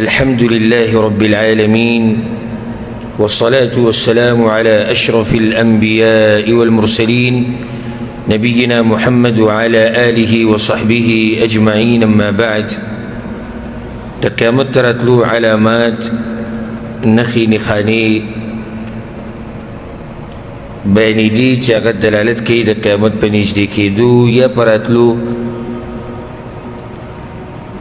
الحمد لله رب العالمين والصلاة والسلام على أشرف الأنبياء والمرسلين نبينا محمد وعلى آله وصحبه أجمعين. أما بعد، قیامت راتلو علامات نخی نخانی بیانی دی چی اگر دلالت کی دا قیامت پا نجدی کی دو یا پراتلو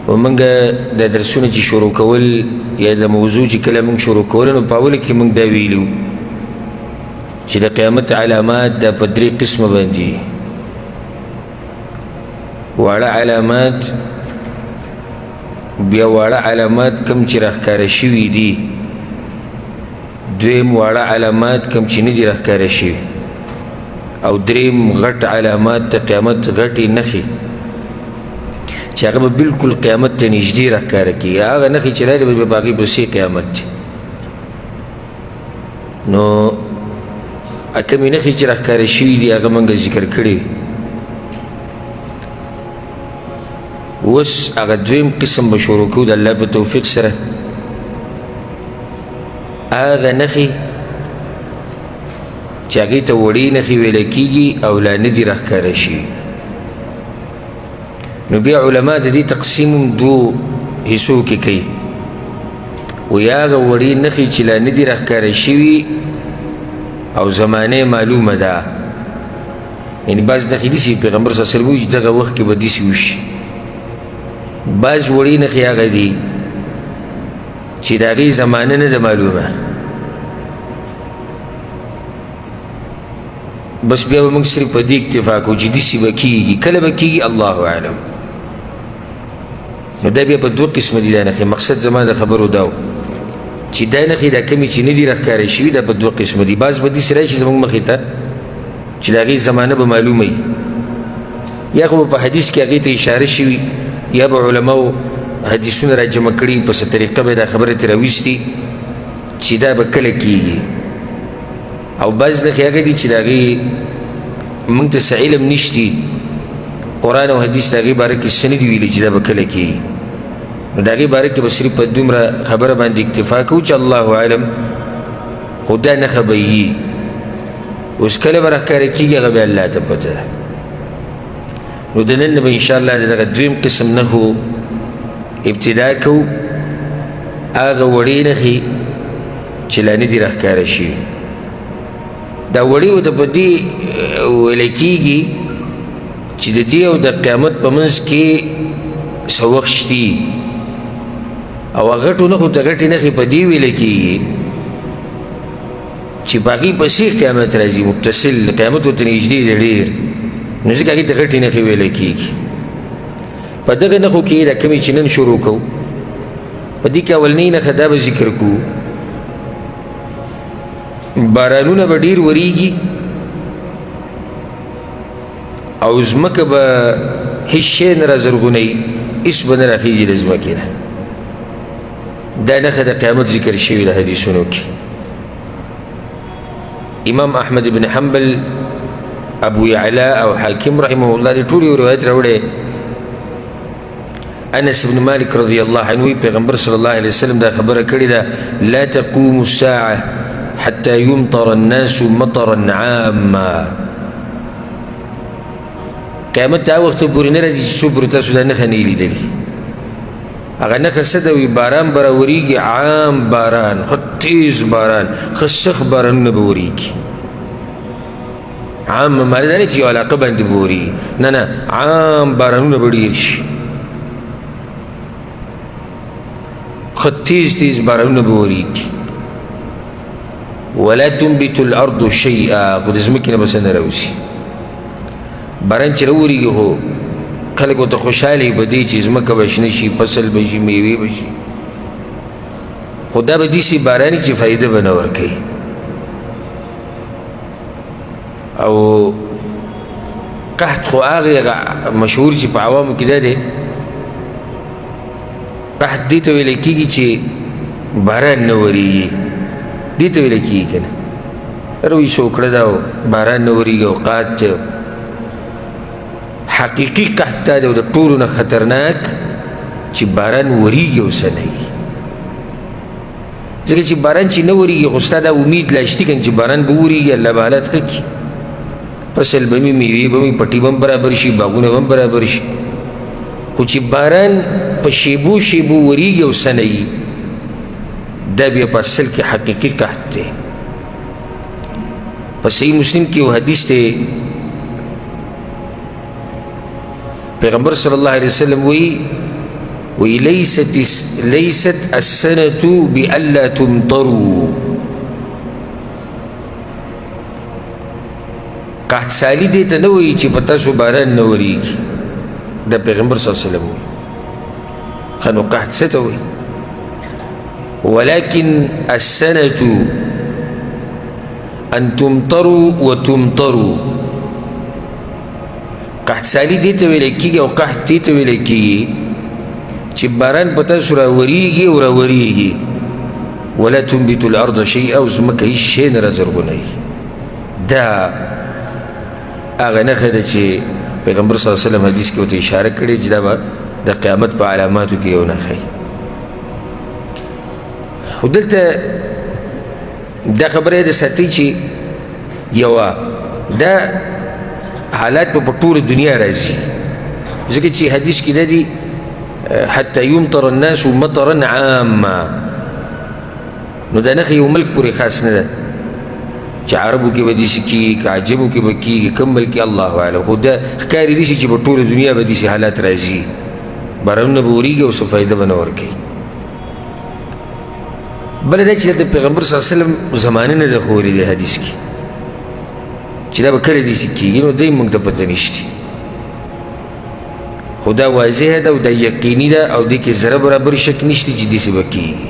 و منگا دا درسون چی شروع کول یا دا موضوع چی کلا منگ شروع کولن و پاولی کی منگ دا ویلو چی دا قیامت علامات دا پا دری قسم باندی. وعلا علامات بیا واړه علامات کم چې راښکاره شوي دي، دویم واړه علامات کم چې نه دي راښکاره شوي، او دریم غټ علامات د قیامت غټې نښې چې هغه به بلکل قیامت ته نږدې راښکاره کېږي. هغه نښې چې راغلې به په هغې پسې قیامت دی. نو کمې نښې چې راښکاره شوي دي هغه موږ ذکر کړي. اوس هغه دویم قسم به شروع کوو د الله په توفیق سره. هغه نښې چې هغې ته وړې نښې ویلی کېږي او لا نه دي راښکاره شوي. نو بیا علما د دې تقسیم دوو حصو کې کوي. وایي هغه وړې نښې چې لا نه دي راښکاره شوي او زمانه معلومه ده، یعنې بعض نښې داسې پیغمبر صلی الله علیه وسلم وایي چې دغه وخت کې به داسې وشي. بعض وړې نښې هغه دي چې د هغې زمانه نه ده معلومه، بس بیا به موږ صرف په دې اکتفا کوو چې داسې به کېږي. کله به کېږي الله اعلم. نو دا بیا په دوه قسمه دي دا نښې. مقصد زما د خبرو دا و چې دا نښې دا کمې چې نه دي راښکاره شوي دا په دوه قسمه دي. بعض به داسې راشي زموږ مخې ته چې د هغې زمانه به معلومه وي، یا خو به په حدیث کې هغې ته اشاره شوي، یا به علماو حدیثونه را جمع کړي، په څه طریقه به دا خبره ترې راویستي چې دا به کله کېږي. او بعض نښې هغه دي چې د هغې موږ ته څه علم نشتي، قرآن او حدیث د هغې باره کې څه نه دي ویلي چې دا به کله کېږي. نو د هغې باره کې به صرف په دومره خبره باندې اکتفا کوو چې الله اعلم، خو دا نښه به وي. اوس کله به راښکاره کېږي هغه بیا الله ته پته ده. نو د نن به انشاءالله د دغه دویم قسم نښو ابتدا کوو. هغه وړې نښې چې لا نه دي راښکاره شوي. دا وړې ورته په دې ویلی کېږي چې د دې او د قیامت په منځ کې څه وخت شتي، او غټو نښو ته غټې نښې په دې ویلی کېږي چې په هغې پسې قیامت راځي، متصل قیامت ورته نږدې دی ډېر. نو ځکه هغې ته غټې نښې ویلی کېږي. په دغه نښو کې دا کمې چې نن شروع کوو، په دې کې اولنۍ نښه دا به ذکر کوو، بارانونه به ډېر وریږي او ځمکه به هېڅ شی نه رازرغونوي، هېڅ به نه راخېږي د ځمکې نه. دا نښه د قیامت ذکر شوې ده حدیثونو کې. امام احمد بن حنبل، ابو یعلا او حاکم رحمه الله دې ټول یو روایت راوړی. انس بن مالک رضی الله عنه پیغمبر صلی الله علیه وسلم دا خبره کړې ده: لا تقوم الساعه حتى يمطر الناس مطرا عاما. قیامت ته هغه وخت پورې نه راځي چې څوک پر تاسو دا نښه نه وي لیدلې. هغه نښه څه ده؟ وي باران به راورېږي، عام باران، ښه تیز باران، ښه سخت بارانونه به ورېږي. عام معنی دا نه چې یو علاقه باندې به ورېږي، نه نه، عام بارانونه به ډېر شي، ښه تیز تیز بارانونه به ورېږي. ولا تنبت الارض شیئا، خو د ځمکې نه به څه نه راوځي. باران چې راورېږي خو خلک ورته خوشحاله وي په دې چې ځمکه به شنه شي، فصل به شي، میوې به شي، خو دا به داسې باران چې فایده به نه ورکوي. او قحط خو هغې مشهور چې په عوامو کې دا دی، قحط دې ته ویلی کېږي چې باران نه ورېږي، دې ته ویلی کېږي که نه. روی سوکړه ده او باران نه ورېږي او قحط حقیقي قحط دا دی او د ټولو نه خطرناک چې باران ورېږي او څه نه وي. ځکه چې باران چې نه ورېږي خو ستا دا امید لا شتي که چې باران به وورېږي الله به حالات ښه کړي فصل به مې میوې به مې پټي به هم برابر شي باغونه به هم برابر شي خو چې باران په شیبو شیبو ورېږي او څه نه وي دا بیا په اصل کې حقیقي قحط دی په صحیح مسلم کې یو حدیث دی پیغمبر صلی الله علیه وسلم وی لیست السنة بألا تمطروا قحط سالی دیتا نه وی چې په تاسو باران نه ورېږي دا پیغمبر صلی الله علیه وسلم وی خنو قحط څه ته وی ولكن السنة أن تمطروا وتمطروا قحط سالی دیتا ویلی کیږي او قحط دیتا ویلی کیږي چې باران په تاسو راورېږي او راورېږي ولا تنبت الارض شيئا او ځمکه هېڅ شی نه رازرغونوي دا هغه نښه ده چې پیغمبر صلی الله علیه وسلم حدیث کې ورته اشاره کړې چې دا به د قیامت په علاماتو کې یو نښه وي خو دلته دا خبره د ساتي چې یوه دا حالات په ټوله دنیا راځي ځکه چې حدیث کې دا دي حتى يمطر الناس مطرا عاما نو دا نښه یو ملک پورې خاص نه ده چې عربو کې به داسې کېږي که عجمو کې به کېږي کوم ملک کې الله اعلم خو دا ښکاري داسې چې په ټوله دنیا به داسې حالات راځي بارانونه به ورېږي او څه فایده به نه ورکوي بله دا چې د پیغمبر صلی الله علیه وسلم زمانه نه ده ښودلې دی حدیث کې چې دا به کله داسې کېږي نو دی موږ ته پته نشته خو دا واضح ده او دا یقیني ده او دې کې ذره برابر شک نشته چې داسې به کېږي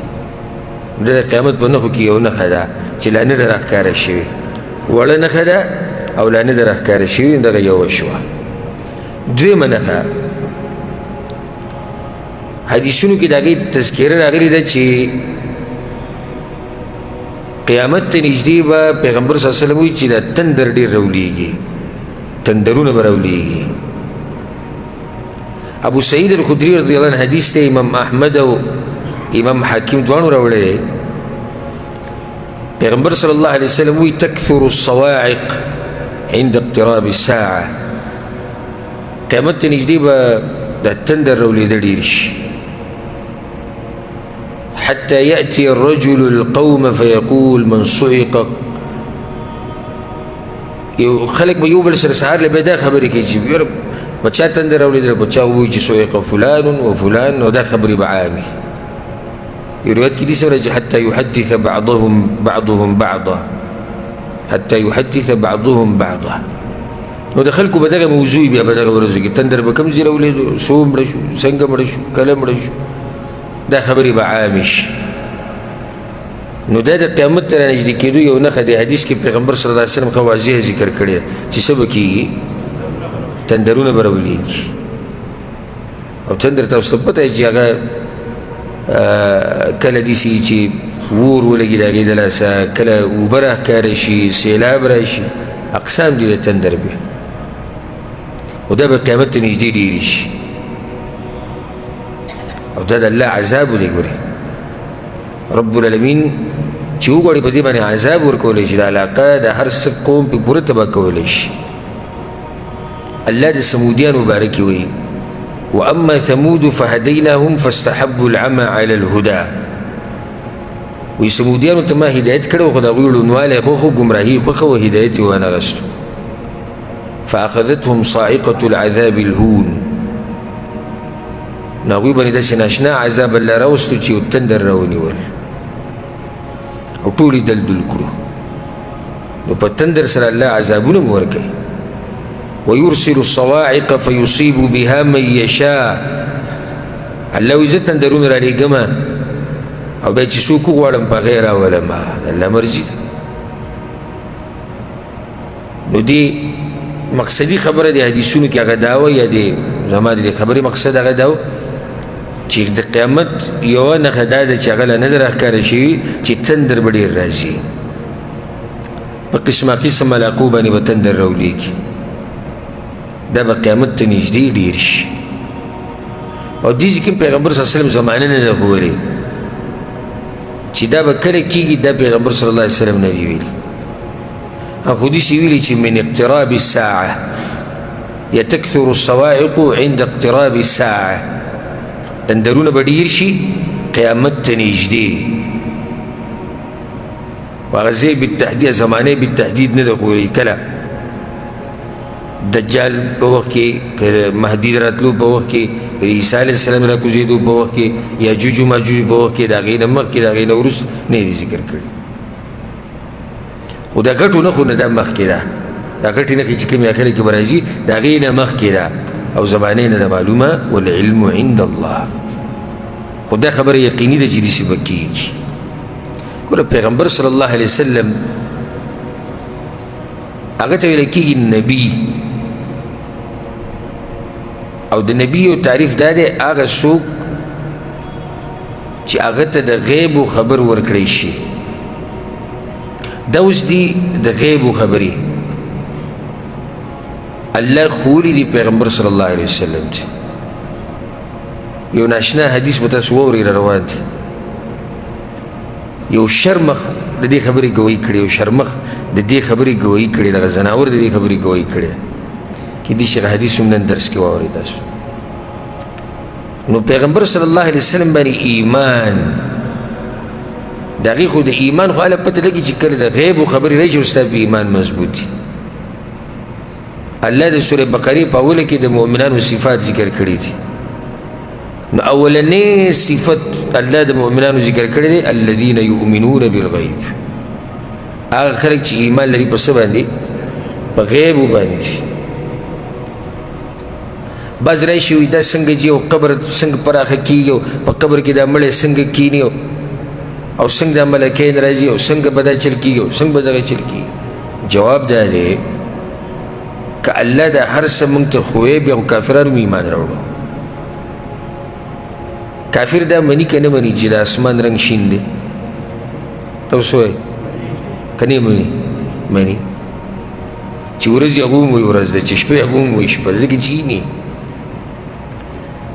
دا د قیامت په نښو کې یو نښه ده چې لا نه ده راښکاره شوې وړه نښه ده او لا نه ده راښکاره شوې دغه یوه شوه دویمه نښه حدیثونو کې د هغې تذکیره راغلې ده چې قیامت ته نږدې به پیغمبر صلی الله علیه وسلم وایي چې دا تندر ډېر راولېږي تندرونه به راولېږي ابو سعید الخدری رضی الله عنه حدیث ته امام احمد او امام حاکم دواړو راوړی دی پیغمبر صلی الله علیه وسلم وایي تکثر الصواعق عند اقتراب الساعه قیامت ته نږدې به دا تندر راولېده ډېر شي حتى يأتي الرجل القوم فيقول من صعق خلق به یو بل سره سهار له به دا خبرې کوي چې یاره په چا تندر راولېدله په چا ووایي چې صعق فلان و فلان نو دا خبرې به عامې یو روایت کې داسې راځي حتى يحدث بعضهم بعضا حتى يحدث بعضهم بعضا نو د خلکو به دغه موضوع بیا په دغه ورځو کې تندر به کوم ځای راولېدو څو مړه شو څنګه مړه شو کله مړه شو دا خبرې به عامې شي نو دا د قیامت ته رانږدې کېدو یو نښه د حدیث کې پیغمبر صلی الله علیه وسلم ښه واضح ذکر کړی ده چې څه به کېږي تندرونه به راولېږي او تندر تاسو ته پته چې هغه کله داسې چې اور ولګي د هغې د لاسه کله اوبه راښکاره شي سیلاب راشي اقسام دي د تندر بیا او دا به قیامت ته نږدې ډېرې شي او دا د الله عذاب دی ګورې رب العالمین چې وغواړي په دې باندې عذاب ورکولی شي د علاقه د هر څه قوم پې پوره تباه کولی شي الله د سمودیان مبارکې وایي واما ثمود فهديناهم فاستحبوا العمى على الهدى وی سمودیانو ته ما هدایت کړی خو د هغوی ړوندوالی خوښ ګمراهي خوښه و هدایت یې وانغستو فاخذتهم صاعقة العذاب الهون نو هغوی باندې داسې ناشنا عذاب الله راوستو چې یو تندر راونیول او ټول یې دلدل کړو نو په تندر سره الله عذابونه م ورکوي ويرسل الصواعق فيصيب بها من يشاء الله وایي زه تندرونه رالیږمه او بیا چې څوک وغواړم په هغې راولمه د الله مرضي ده نو دې مقصدي خبره د حدیثونو کې هغه دا وه یا د زما د دې خبرې مقصد هغه دا و چې د قیامت یوه نښه دا ده چې هغه لا نه ده راښکاره شوي چې تندر به ډېر راځي په قسمه قسم علاقو باندې به تندر راولېږي دا به قیامت ته نږدې ډېر شي او دې کې پیغمبر صلی الله علیه وسلم زمانه نه ده ښودلې چې دا به کله کېږي دا پیغمبر صلی الله علیه وسلم نه دی ویلي حدیث یې ویلي چې من اقتراب الساعه یتکثر الصواعق عند اقتراب الساعه تندرونه به ډېر شي قیامت ته نږدې وهغه ځای بالتحدید زمانه بالتحدید نه ده خو کله دجال په وخت کې مهدي راتلو په وخت کې عیسی علیه السلام راکوزېدو په وخت کې یاجوج و ماجوج په وخت کې د هغې نه مخکې د هغې نه وروسته نه یې ذکر کړي خو دا ګټو نښو نه دا مخکې ده دا ګټې نښې چې کومې اخره کې به راځي د هغې نه مخکې ده او زمانې نه ده معلومه والعلم عند الله خو دا خبره یقیني ده چې داسې به کېږي ګوره پیغمبر صلی الله علیه وسلم هغه ته ویل کېږي نبي او د نبي یو تعریف دا دی هغه څوک چې هغه ته د غیبو خبر ورکړی شي دا اوس دي د غیبو خبرې الله ښوولي دي پیغمبر صلی الله علیه وسلم ته یو ناشنا حدیث به تاسو واورئ را روان دی یو شرمخ د دې خبرې ګویي کړې یو شرمخ د دې خبرې ګویي کړې دغه ځناور د دې خبرې ګویي کړې کېدای شي حدیث هم نن درس کې واورئ تاسو نو پیغمبر صلی الله علیه وسلم باندې ایمان د هغې خو د ایمان خو هله پته لګي چې کله د غیبو خبرې راشي او ستا په ایمان مضبوط دي الله د سورې بقرې په اوله کې د مؤمنانو صفات ذکر کړي دي نو اولنې صفت الله د مؤمنانو ذکر کړی دی الذین یؤمنون بالغیب هغه خلک چې ایمان لري په څه باندې په غیبو باندې بعض راشي وایي دا څنګه ځي او قبر څنګه پراخه کېږي او په قبر کې دا مړی څنګه کښېني او څنګه دا ملکین راځي او څنګه به دا چل کېږي او څنګه به دغه چل کېږي جواب دا دی که الله دا هر څه موږ ته ښوی بیا خو کافرانو ایمان راوړو کافر دا منی که نه منی چې د اسمان رنګ شین دی تاسو وایئ که نه مني مني چې ورځ هغه هم وایي ورځ ده چې شپه هغه هم وایي شپه ده ځکه چې یې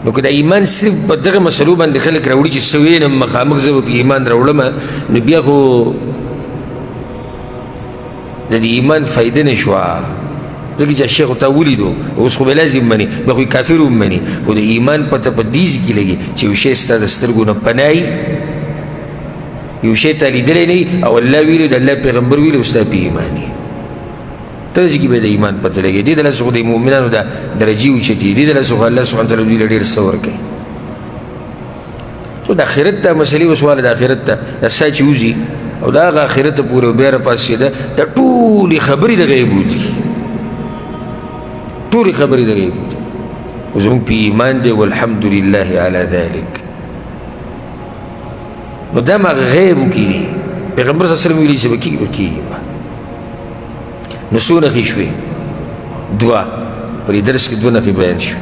نو که د ایمان صرف په دغه مسلو باندې خلک راوړي چې څه وینم مخامخ زه به په ایمان راوړم نو بیا خو د دې ایمان فایده نه شوه ځکه چې شیخ ورته ولیدو اوس خو به لازم مني بیا خو یې کافر هم مني خو د ایمان پته په دې ځای کې لګي چې یو شی ستا د سترګو نه پناه یو شی تا لیدلی نه او الله ویلي د الله پیغمبر ویلي او ستا په ایمان یې ته ځای کې به د ایمان پته لګي دې دلته خو د مؤمنانو دا درجې اوچتې دې دلته خو الله سبحانه تعالی دوی له ډېر څه ورکوي خو د آخرت ته مسلې وسواله د آخرت ته دا سا چې وځي او د هغه آخرت ته پورې بیا راپاڅېده دا ټولې خبرې د غیبو دي ټولې خبرې د غیبو دي او زموږ په ایمان دی والحمد لله علی ذلک نو دا ما غیبو کې دي پیغمبر صلی الله علیه وسلم ویلي چې به کېږي به کېږي نو څو نښې شوې دوه په دې درس کې دوه نښې بیان شو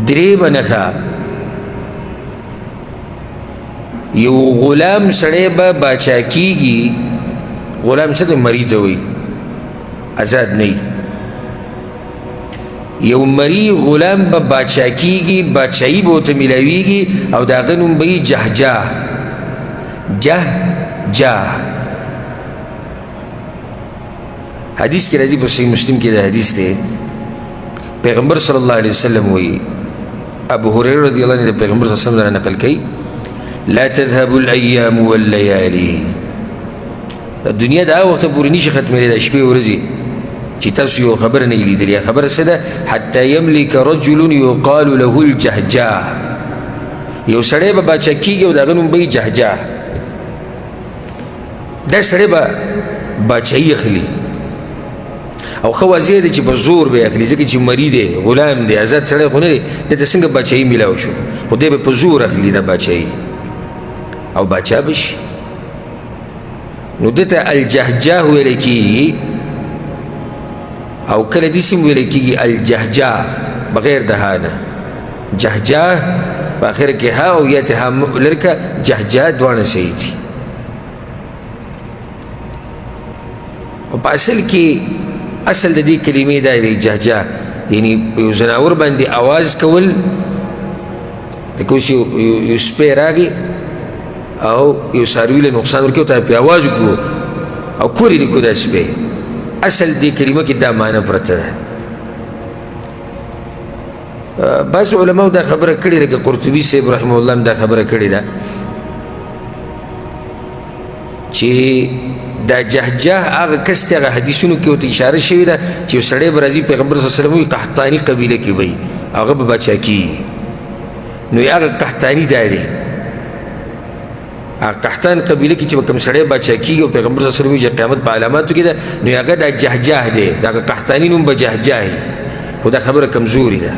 درېیمه نښه یو غلام سړی به باچا کېږي غلام څه ته مري ته وایي آزاد نه وي یو مری غلام به باچا کېږي باچایي به ورته میلاویږي او د هغه نوم به وي جهجاه جهجاه حدیث کې راځي په صحیح مسلم کې دا حدیث دی پیغمبر صلی الله علیه وسلم وایي ابو هریره رضی الله عنه د پیغمبر صلی الله علیه وسلم نقل کوي لا تذهب الايام والليالي دنیا د هغه وخته پورې نشي ختمېدلی دا شپې ورځې چې تاسو یو خبره نه یې لیدلې خبره څه ده حتی یملک رجل یقال له الجهجاه یو سړی به باچا کېږي او د هغه نوم به وي جهجاه دا سړی به باچایي اخلي او ښه واضح دی چې په زور به یې اخلي ځکه چې مري دی غلام دی آزاد سړی خو نه دی ده ته څنګه باچایي میلاو شو خو دی به په زور اخلي دا باچایي او باچا به شي نو ده ته الجهجاه ویلی کېږي او کله داسې هم ویلی کېږي الجهجاه بغیر د ها نه جهجاه په آخره کې ها او یا ته ها لرکه جهجاه دواړه صحیح دي او په اصل کې اصل د دې کلمې دا دی جهجاه یعنی په یو ځناور باندې آواز کول لکه اوس یو سپی راغی او یو څاروي له نقصان ورکوي او ته پرې اواز وکړو او کور یې لیکو داسې به اصل دې کلمه کې دا معنی پرته ده. بعض علماء دا خبره کړې ده، لکه قرطبي صاحب رحمه الله هم دا خبره کړې ده چې دا جهجاه هغه کس ته هغه حدیثونو کې ورته اشاره شوې ده چې یو سړی به راځي پیغمبر صلی الله علیه وسلم وایي قحطاني قبیله کې به هغه به باچا کېږي. نو هغه قحطاني دا دی، هغه قحطان قبیله کې چې به کوم سړی باچا کېږي او پیغمبر صلی الله علیه وسلم وایي چې قیامت په علاماتو کې ده، نو هغه دا جهجاه دی، د هغه قحطاني نوم به جهجاه وي. خو دا خبره کمزوري ده.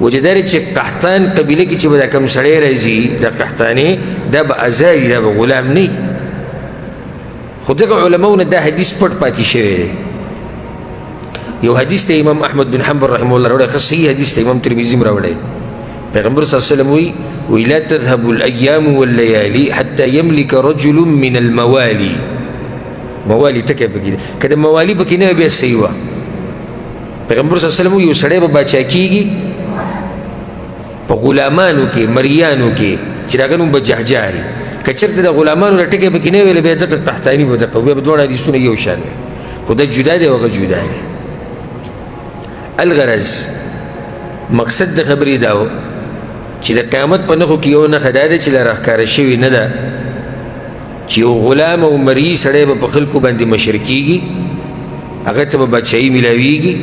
وجه دا دی چې قحطان قبیله کې چې به دا کوم سړی راځي دا قحطاني دا به ازادي، دا به غلام نه وي. خو دغه علماو نه دا حدیث پټ پاتې شوی دی. یو حدیث ته امام احمد بن حنبل رحمه الله راوړی، ښه صحیح حدیث ته امام ترمذي هم راوړی. پیغمبر صلی الله علیه وسلم وایي لا تذهب الايام والليالي حتى يملك رجل من الموالي. موالي ټکی پکې دی، که د موالي پکې نه وي بیا صحیح وه. پیغمبر صلی الله علیه وسلم وایي یو سړی به باچا کېږي په غلامانو کې مریانو کې چې د هغه نوم به جهجاه وي. که چېرته د غلامانو د ټکی پکې نه ویله بیا دغه قحطاني به دغه بیا به دواړه حدیثونه یو شان وي. خو دا جدا دی او هغه جدا دی. الغرض مقصد د خبرې دا و چې د قیامت په نښو کې یو نښه دا ده چې لا راښکاره شوې نه ده چې یو غلام او مري سړی به په خلکو باندې مشر کېږي، هغه ته به بادشاهي میلاویږي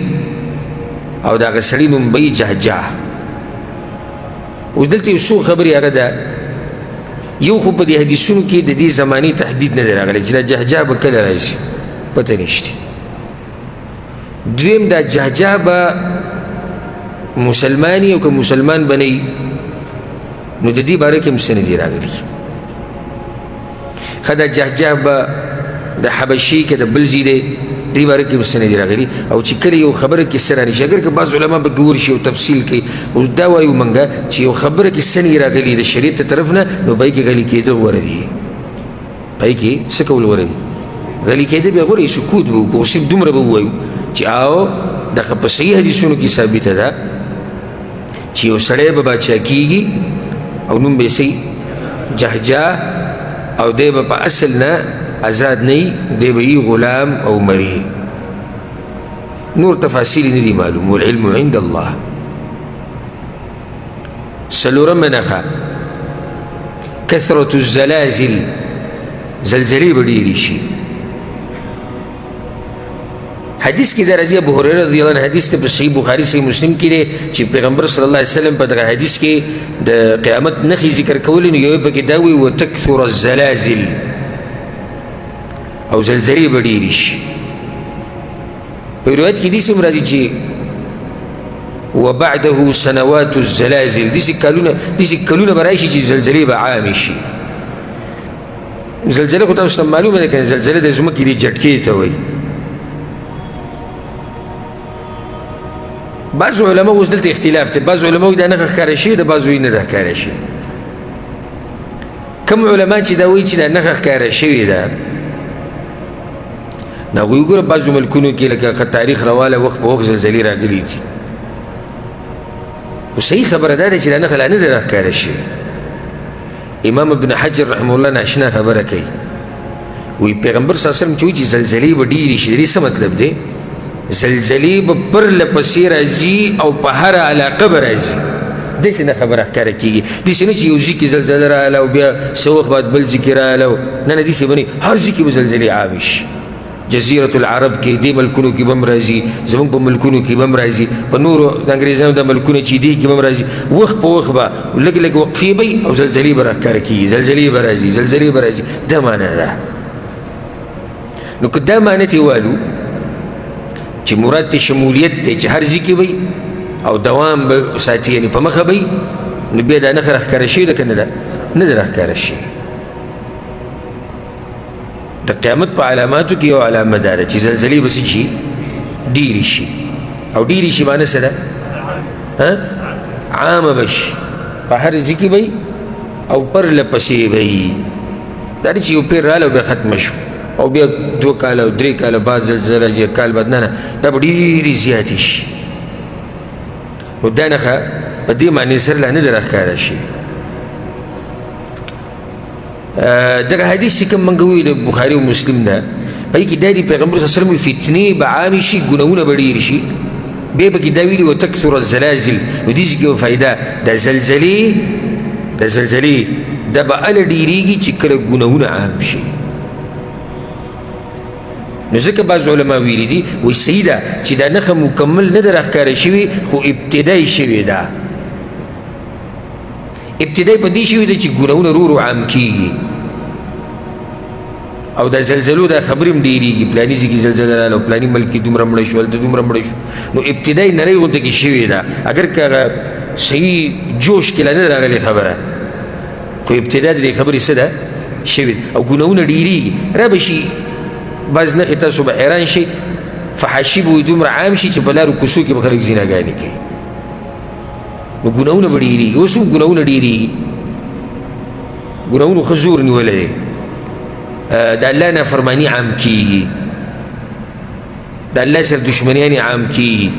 او د هغه سړي نوم به یې جهجاه. اوس دلته یو څو خبرې هغه ده، یو خو په دې حدیثونو کې د دې زمانې تحدید نه دی راغلی چې دا جهجاه به کله راشي، پته نشته. دویم دا جهجاه به مسلمانی او که مسلمان به نه وي نو د دې باره کې هم څه نه دي راغلي. ښه دا جهجاه به د حبشي که د بل ځای دی دې باره کې هم څه نه دي راغلي. او چې کله یو خبره کې څه رانشي، اگر که بعض علما به ورشي او تفصیل کوي، اوس دا وایو موږ چې یو خبره کې څه نه راغلي د شریعت طرف نه، نو پای کې غلي کېدل غوره دي. پای کې څه کول غوره دي؟ غلي کېدل بیا غوره سکوت به وکړو، صرف دومره به ووایو چې او دغه په صحیح حدیثونو کې ثابته ده چې یو سړی به باچا کېږي او نوم به یې څه جهجاه او دی به په اصل نه آزاد نه وي، دی به یي غلام او مري. نور تفاصیل نه دي معلوم، والعلم عند الله. څلورمه نښه کثرة الزلازل، زلزلې به ډېرې شي. حدیث کې دا راځي ابو هريره رضی الله عنه حدیث ته په صحیح بخاري صحیح مسلم کې دی چې پیغمبر صلی الله علیه وسلم په دغه حدیث کې د قیامت نښې ذکر کولې، نو یو پکې دا وایي وتکثر الزلازل، او زلزلې به ډېرې شي. په روایت کې داسې هم راځي چې وبعده سنوات الزلازل، داسې کلونه به راشي چې زلزلې به عامې شي. زلزله خو تاسو ته معلومه ده که زلزله د ځمکې دې جټکې ته وایي. بعض علما اوس دلته اختلاف دی، بعض علما وایي دا نښه ښکاره شوې ده، بعض وایي نه ده ښکاره شوې. کوم علما چې دا وایي چې دا نښه ښکاره شوې ده، نو هغوی وګوره بعضو ملکونو کې لکه تاریخ رواله وخت په وخت زلزلې راغلي دي. خو صحیح خبره دا ده چې دا نښه لا نه ده راښکاره شوې. امام ابن حجر رحمه الله ناشنا خبره کوي، وایي پیغمبر صلی الله علیه وسلم چې وایي چې زلزلې به ډېرې شي، د دې څه مطلب دی؟ زلزلې به پرله پسې راځي او په هره علاقه به راځي. داسې نه خبره ښکاره کېږي، داسې نه چې یو ځای کې زلزله راغله او بیا څه وخت بعد بل ځای کې راغله، نه نه داسې به نه، هر ځای کې به زلزلې عامې شي. جزیرة العرب کې دې ملکونو کې به هم راځي، زموږ په ملکونو کې به هم راځي، په نورو د انګریزانو د ملکونو چې دې کې به هم راځي. وخت په وخت به لږ لږ وقفې به او زلزلې به راښکاره کېږي، زلزلې به راځي، زلزلې به راځي. دا معنی ده. نو که دا معنی ته والو چې مراد ته شمولیت دی چې هر ځای کې وي او دوام به ساتي، یعنې په مخه به وي، نو بیا دا نښه راښکاره شوې ده که نه ده؟ نه ده راښکاره شوې. د قیامت په علاماتو کې یو علامه دا ده چې زلزلې به څه شي؟ ډېرې شي. او ډېرې شي معنی څه ده؟ عامه به شي، په هر ځای کې به وي او پرله پسې به وي. دا نه چې یو پیر راغلی او بیا ختمه شو او بیا 2 کاله او 3 کاله بعد زلزله راځي، کال بعد، نه نه، دا به ډېرې زیاتې شي. نو دا نښه په دې معنې سره لا نه ده راښکاره شي. دغه حدیث چې کوم موږ وایو د بخاري او مسلم ده په هغې کې دا دي پیغمبر صلی الله علیه وسلم فتنې به عامې شي ګناهونه به ډېر شي بیا به کې دا ویلي وتکثر الزلازل نو دې کې یوه فایده د زلزلې دا به هله ډېرېږي چې کله ګناهونه عام شي نو ځکه بعض علما ویلي دي وایي صحیح ده چې دا نښه مکمل نه ده راښکاره شوې خو ابتدای شوې ده ابتدای په دې شوې ده چې ګناهونه ورو ورو عام کېږي او دا زلزلو دا خبرې هم ډېرېږي پلاني ځای کې زلزله راغله او پلاني ملک کې دومره مړه شو هلته دومره مړه شو نو ابتدای نرۍ غونته کې شوې ده اگر که هغه صحیح جوش کې لا نه ده راغلې خبره خو ابتدا د دې خبرې څه ده شوې او ګناهونه ډېرېږي را به شي بعض نښې تاسو به حیران شئ فحاشي به دومره عام شي چې په لارو کوڅو کې به خلک زیناګانې کوي نو ګناهونه به ډېرېږي اوس هم ګناهونه ډېرېږي ګناهونو ښه زور نیولی دی د الله نافرماني عام کېږي د الله سره دشمنیانې عام کېږي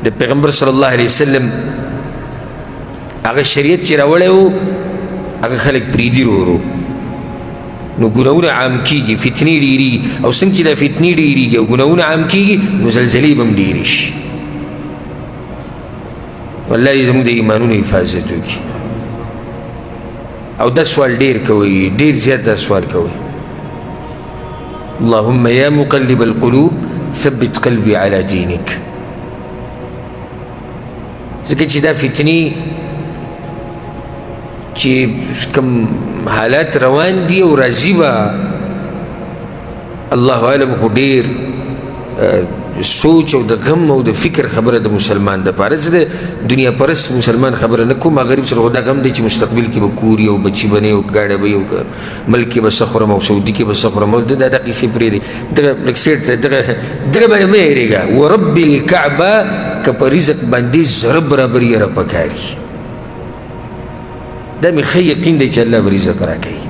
د پیغمبر صلی الله علیه وسلم هغه شریعت چې راوړی و هغه خلک پرېږدي ورو ورو نو ګناهونه عام کېږي فتنې ډېرېږي او څنګه چې دا فتنې ډېرېږي او ګناهونه عام کېږي نو زلزلې به هم ډېرې شي والله دې زموږ د ایمانونو حفاظت وکړي او دا سوال ډېر کوئ ډېر زیات دا سوال کوئ اللهم یا مقلب القلوب ثبت قلبي على دينك ځکه چې دا فتنې چې کوم حالات روان دي او راځي به الله اعلم خو ډېر سوچ او د غم او د فکر خبره د مسلمان دپاره زه د دنیا پرست مسلمان خبره نه کوم غریب سره خو دا غم دی چې مستقبل کې به کور یې او بچي به نه او ګاډی به یې او ملک کې به څه خورم او سعودي کې به څه خورم او دا قیسې پرېږدي دغه لږ سیټ دغه باندې مه هېرېږه ورب الکعبه که په رزق باندې زره برابر یې راپکاري دا مې ښه یقین دی چې الله به رزق راکوي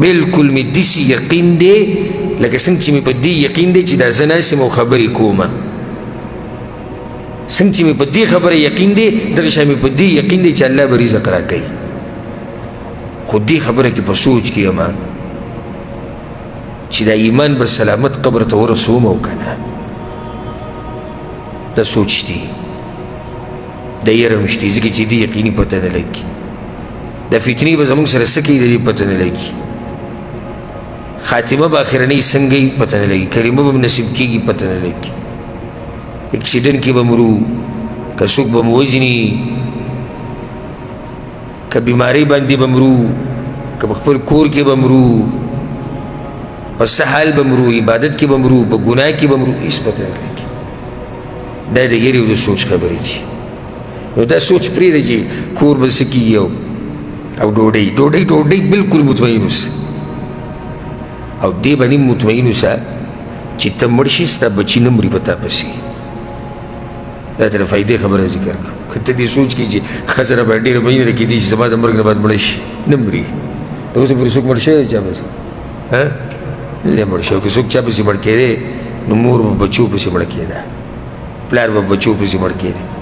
بلکل مې داسې یقین دی لکه څنګه چې مې په دې یقین دی چې دا زه ناست یم او خبرې کومه څنګه چې مې په دې خبره یقین دی دغه شان مې په دې یقین دی چې الله به رزق راکوي خو دې خبره کې په سوچ کې یم چې دا ایمان به سلامت قبر ته ورسوم او که نه دا سوچ دی دا یره هم شته ځکه چې دې یقیني پته نه لګي دا فتنې به زموږ سره څه کوي د دې پته نه لګي خاتمه به اخرنۍ څنګه وي پته نه لګي کریمه به نصیب کېږي پته نه لګي اکسیډنټ کې به مرو که څوک به مو وژني که بیمارۍ باندې به مرو که په خپل کور کې به مرو په څه حال به مرو عبادت کې به مرو په ګناه کې به مرو هېڅ پته نه لګي دا د یېرې او د سوچ خبرې دي نو دا سوچ پرېږده چې کور به څه کېږي او ډوډۍ بلکل مطمئن اوسه او دې باندې مطمئن اوسه چې ته مړ شي ستا بچي نه مري په تا پسې دا ته د فایدې خبره ذکر کړه که ته دې سوچ کړي چې ښځه راباندې ډېره مینه کېدی چې زما د مرګ نه بعد مړه شي نه مري د اوسه پورې څوک مړ شوی دی چا پسې نه دی مړ شوی که څوک چا پسې مړ کېدی نو مور به بچو پسې مړه کېده پلار به بچو پسې مړ کېده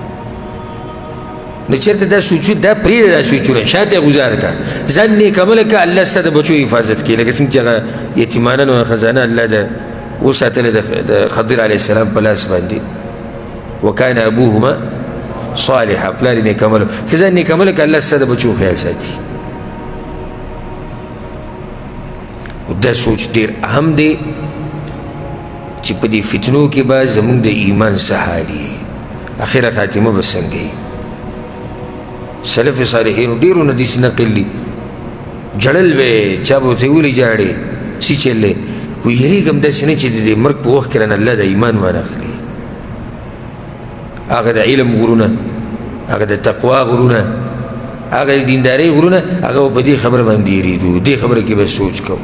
نو چېرته دا سوچو دا پرېږده دا سوچونه شاته یې ګزاره کړه ځان نیک عمله کړه الله ستا د بچو حفاظت کړي لکه څنګه چې هغه یتیمانان او خزانه الله وساتله د خضر علیه السلام په لاس باندې وکان ابوهما صالحا پلار یې نیک عمله ته ځان نیک عمله کړه الله ستا د بچو خیال ساتي دا سوچ ډېر اهم دی چې په دې فتنو کې به زموږ د ایمان څه حال وي اخره خاتمه به څنګه وي سلف صالحینو ډېرو نه داسې نقل دي جړل وی چا به ورته ولې جاړې څه چل دی خو یېرېږم داسې نه چې د دې مرګ په وخت کې رانه الله د ایمان وانخلي هغه د علم غرونه هغه د تقوا غرونه هغه د دیندارۍ غرونه هغه په دې خبره باندې یېرېدو دې خبره کې به سوچ کوو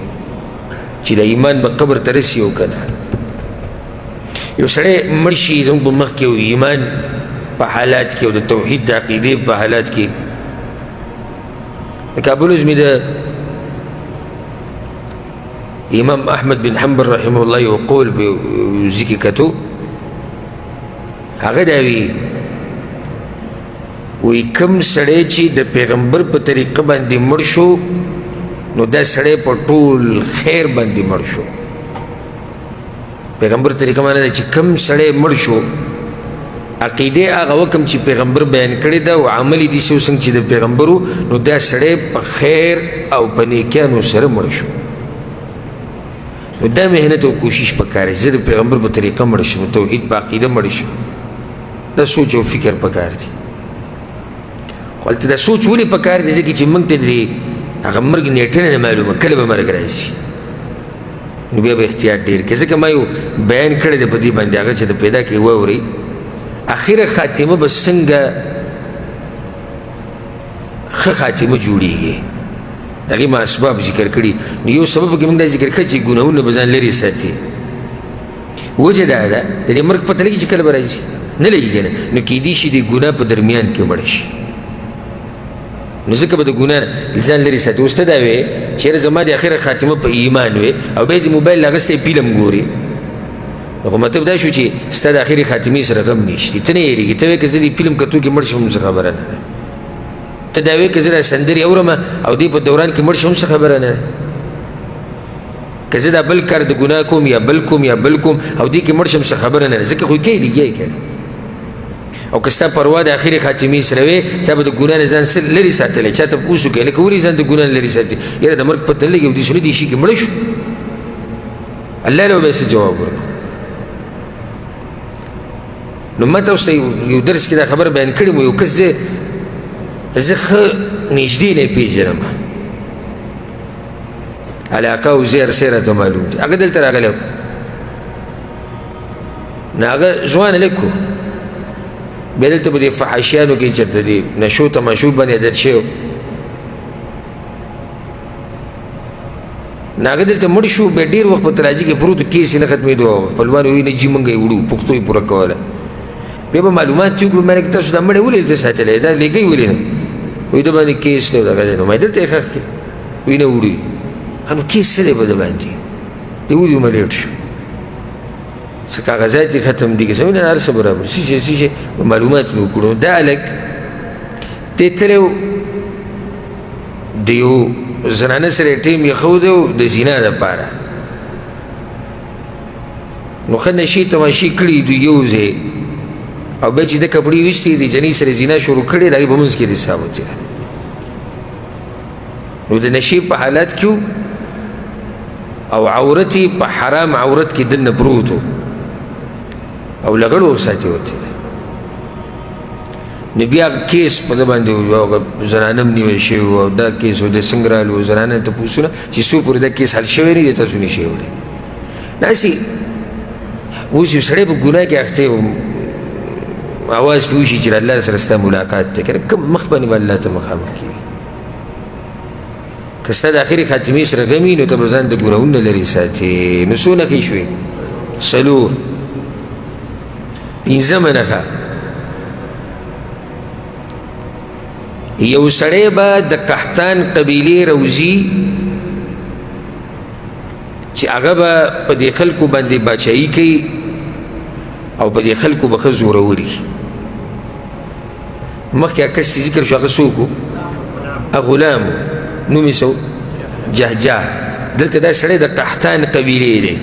چې د ایمان به قبر ته رسي او که نه یو سړی مړ شي زموږ په مخ کې ایمان په حالات کې او د توحید د عقیدې په حالات کې د کابل عظمي د امام احمد بن حنبل رحمه الله یو قول په ذکر کتو هغه دا وی کوم سړی چې د پیغمبر په طریقه باندې مړ شو نو دا سړی په ټول خیر باندې مړ شو. پیغمبر طریقه معنی ده چې کم سړی مړ شو عقیده هغه وکم چې پیغمبر بیان کړی ده او عمل دي څنګه چې د پیغمبرو، نو دا سړی په خیر او په نیکیانو سره مړ شو. نو دا محنت او کوشش پکار دی، زه د پیغمبر په طریقه مړ شم، توحید په عقیده مړ شم. دا سوچ او فکر پکار دی. خو هلته دا سوچ ولې پکار دی؟ ځکه چې موږ ته د هغه مرګ نیټه نه معلومه، کله به مرګ راشي. نو بیا به احتیاط ډېر کړي. ځکه ما یو بیان کړی دی په دې باندې، هغه چې د پیدا کې واورئ اخره خاتمه به څنګه ښه خاتمه جوړېږي، د هغې ما اسباب ذکر کړي. نو یو سبب کې موږ دا ذکر کړی چې ګناهونه به ځان لرې ساتي. وجه دا ده د دې مرګ پته لګي چې کله به راځي، نه لګي که نه، نو کیدای شي د ګناه په درمیان کې مړ شي، نو ځکه به د ګناه ځان لرې ساتي. اوس ته دا وې چېرې زما د اخره خاتمه په ایمان وې او بیا د موبایل اخیستی فلم ګوري، خو مطلب دا شو چې ستا د اخرې خاتمې سره غم نشتي، ته نه یېرېږي. ته وایې که زه د فلم کتو کې مړ شم څه خبره نه ده. ته دا وایې که زه دا سندرې اورم او دې په دوران کې مړ شم څه خبره نه ده. که زه دا بل کار د ګناه کوم یا بل کوم یا بل کوم او دې کې مړ شم څه خبره نه ده، ځکه خو یې لګیا که نه. او که ستا پروا د اخرې خاتمې سره وې، تا به د ګناه نه ځان لرې ساتلی. چا ته پوښ وکړې لکه ولې ځان د ګناه لرې ساتي؟ یاره د مرګ پته نه لګي او دې سړي دې شي کې مړ شو، الله له به څه جواب ورکړو. نو ما تاسو ته یو درس کې دا خبر بیان کړې مو، یو کس زه ښه نږدې نه پېژنم، علاقه او زیر سیر راته معلوم دي. هغه دلته راغلی و، نو هغه ځوان هلک و، بیا دلته په دې فحاشیانو کې چېرته دې نشو تماشو باندې عادت شوی و. نو هغه دلته مړ شو، بیا ډېر وخت په تراجي کې پروت و، کیس یې نه ختمېدو. خپلوان وایي نه جي موږ یې وړو، پښتو یې پوره کوله. بیا به معلومات چې وکړو، ما نه تاسو دا مړی ولې دلته ساتلی، دا لېږئ ولې نه؟ وایي د باندې کیس دی دغه دی. نو ما دلته یې ښخ کړې، وایي نه وړو یې. نو کیس څه دی په ده باندې؟ دی ولې دومره لیټ شو؟ څه کاغذات یې ختم دي که څه؟ نه هر څه برابر، څه شی معلومات مې وکړو. دا هلک دی تللی و، د یو زنانه سره یې ټیم ایښودی و د زنا دپاره. نو ښه نشې تماشې کړي دي یو ځای، او بیا چې د کپړې ویستې د جنۍ سره زنا شروع کړې، د هغې په منځ کې دې ثابت دی. نو د نشې په حالات کې او عورت یې په حرام عورت کې دننه پروت و او لغړو ساتي وتی. نو بیا کیس په ده باندې زنانه هم نیول شوي و، او دا کیس و د څنګه رالو زنانه تپوسونه چې څو پورې دا کیس حل شوی نه دی، تاسو نشئ وړی. داسې اوس یو سړی په ګناه کې اخته و، اواز کې وشي چې الله سره ستا ملاقات دی، که نه کوم مخ باندې به الله ته مخامخ کېږي. که ستا د اخرې خاتمې سره غم وي، نو ته به ځان د ګناهونو لرې ساتې. نو څو نښې شوې؟ څلور. پنځمه نښه، یو سړی به د قحطان قبیلې روزي چې هغه به په دې خلکو باندې باچایي کوي او په دې خلکو به ښه زوروري. مخکې هغه کس چې ذکر شو هغه څوک و؟ غلام و، نوم یې څه و؟ جهجاه. دلته دا سړی د قحطان قبیلې دی،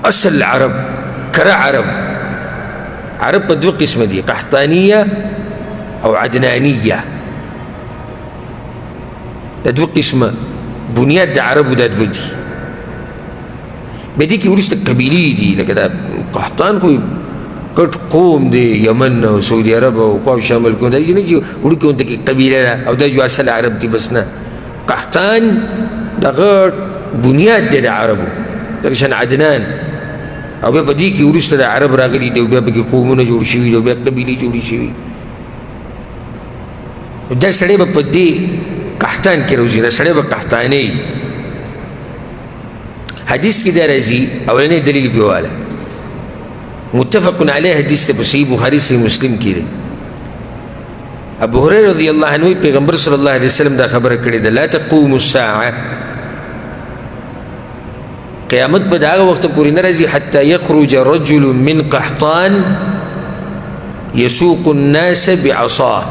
اصل عرب، کره عرب. عرب په دوه قسمه دي، قحطانیه او عدنانیه. دا دوه قسمه بنیاد د عربو دا دوه دي. بیا دې کې وروسته قبیلې دي، لکه دا قحطان خو کټ قوم دی، یمن او سعودي عرب او خوا شامل کړو، داسې نه چې وړوکې غونته کې قبیله ده او دا جو اصل عرب دي، بس نه. قحطان د غټ بنیاد دی د عربو، لکه شان عدنان. او بیا په دې کې وروسته د عرب راغلي دي، او بیا پکې قومونه جوړ شوي دي، او بیا قبیلې جوړې شوي. دا سړی به په دې قحطان کې روزي، دا سړی به قحطانی. حدیث کې دا راځي، اولنی دلیل پې واله متفق علیه حدیث ته په صحیح بخاري صحیح مسلم کې دی. ابو هريره رضی الله عنه پیغمبر صلی الله علیه وسلم دا خبره کړې ده، لا تقوم الساعه، قیامت به د هغه وخته پورې نه راځي حتی یخرج رجل من قحطان یسوق الناس بعصاه.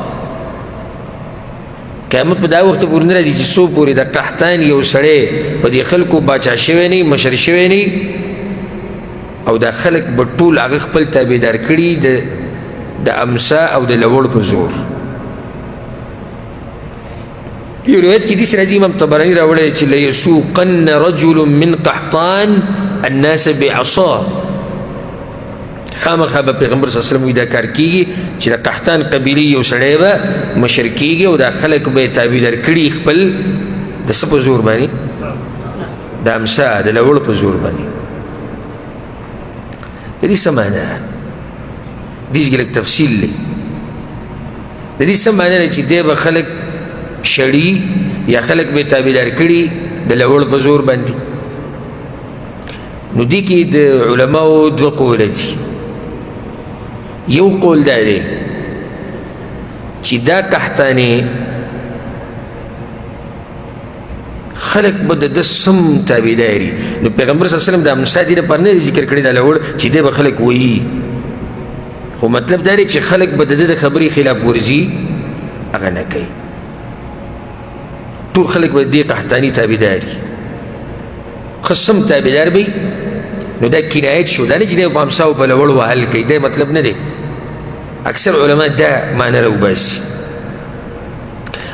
قیامت په دا وخت پورې نه راځي چې څو پورې د قحطان یو سړی په دې خلکو باچا شوی نه مشر شوی نه او دا خلک به ټول هغه خپل تابعدار کړي د امسا او د لوړ په زور. یو روایت کې داسې راځي امام طبراني راوړی چې لیسوقن رجل من قحطان الناس بعصا، خامخا به پیغمبر صلی الله علیه وسلم وایي دا کار کېږي چې د قحطان قبیلې یو سړی به مشر کېږي او دا خلک به یې تابعدار کړي خپل د څه په زور باندې؟ د امسا د لوړ په زور باندې. د دې څه معنی ده؟ دې کې لږ تفصیل دی. د دې څه معنی ده چې دی به خلک شړي یا خلک به تابعدار کړي د لوړ په زور باندې؟ نو دې کې د علماو دوه قوله دي. یو قول دا دی چې دا قحطانې خلق به د سم تابعداري. نو پیغمبر صلی الله علیه وسلم د امسا دې لپاره نه ذکر کړی دا لوړ چې دی به خلک وایي، خو مطلب دا دی چې خلک به د د خبرې خلاف ورزي هغه نه کوي. ټول خلک به دې قحطاني تابعداري خصم تابعدار وي. نو دا کنایت شو، دا نه چې دی په امسا او په لوړ وهل کوي، دا مطلب نه دی. اکثر علما دا معنی راوباسي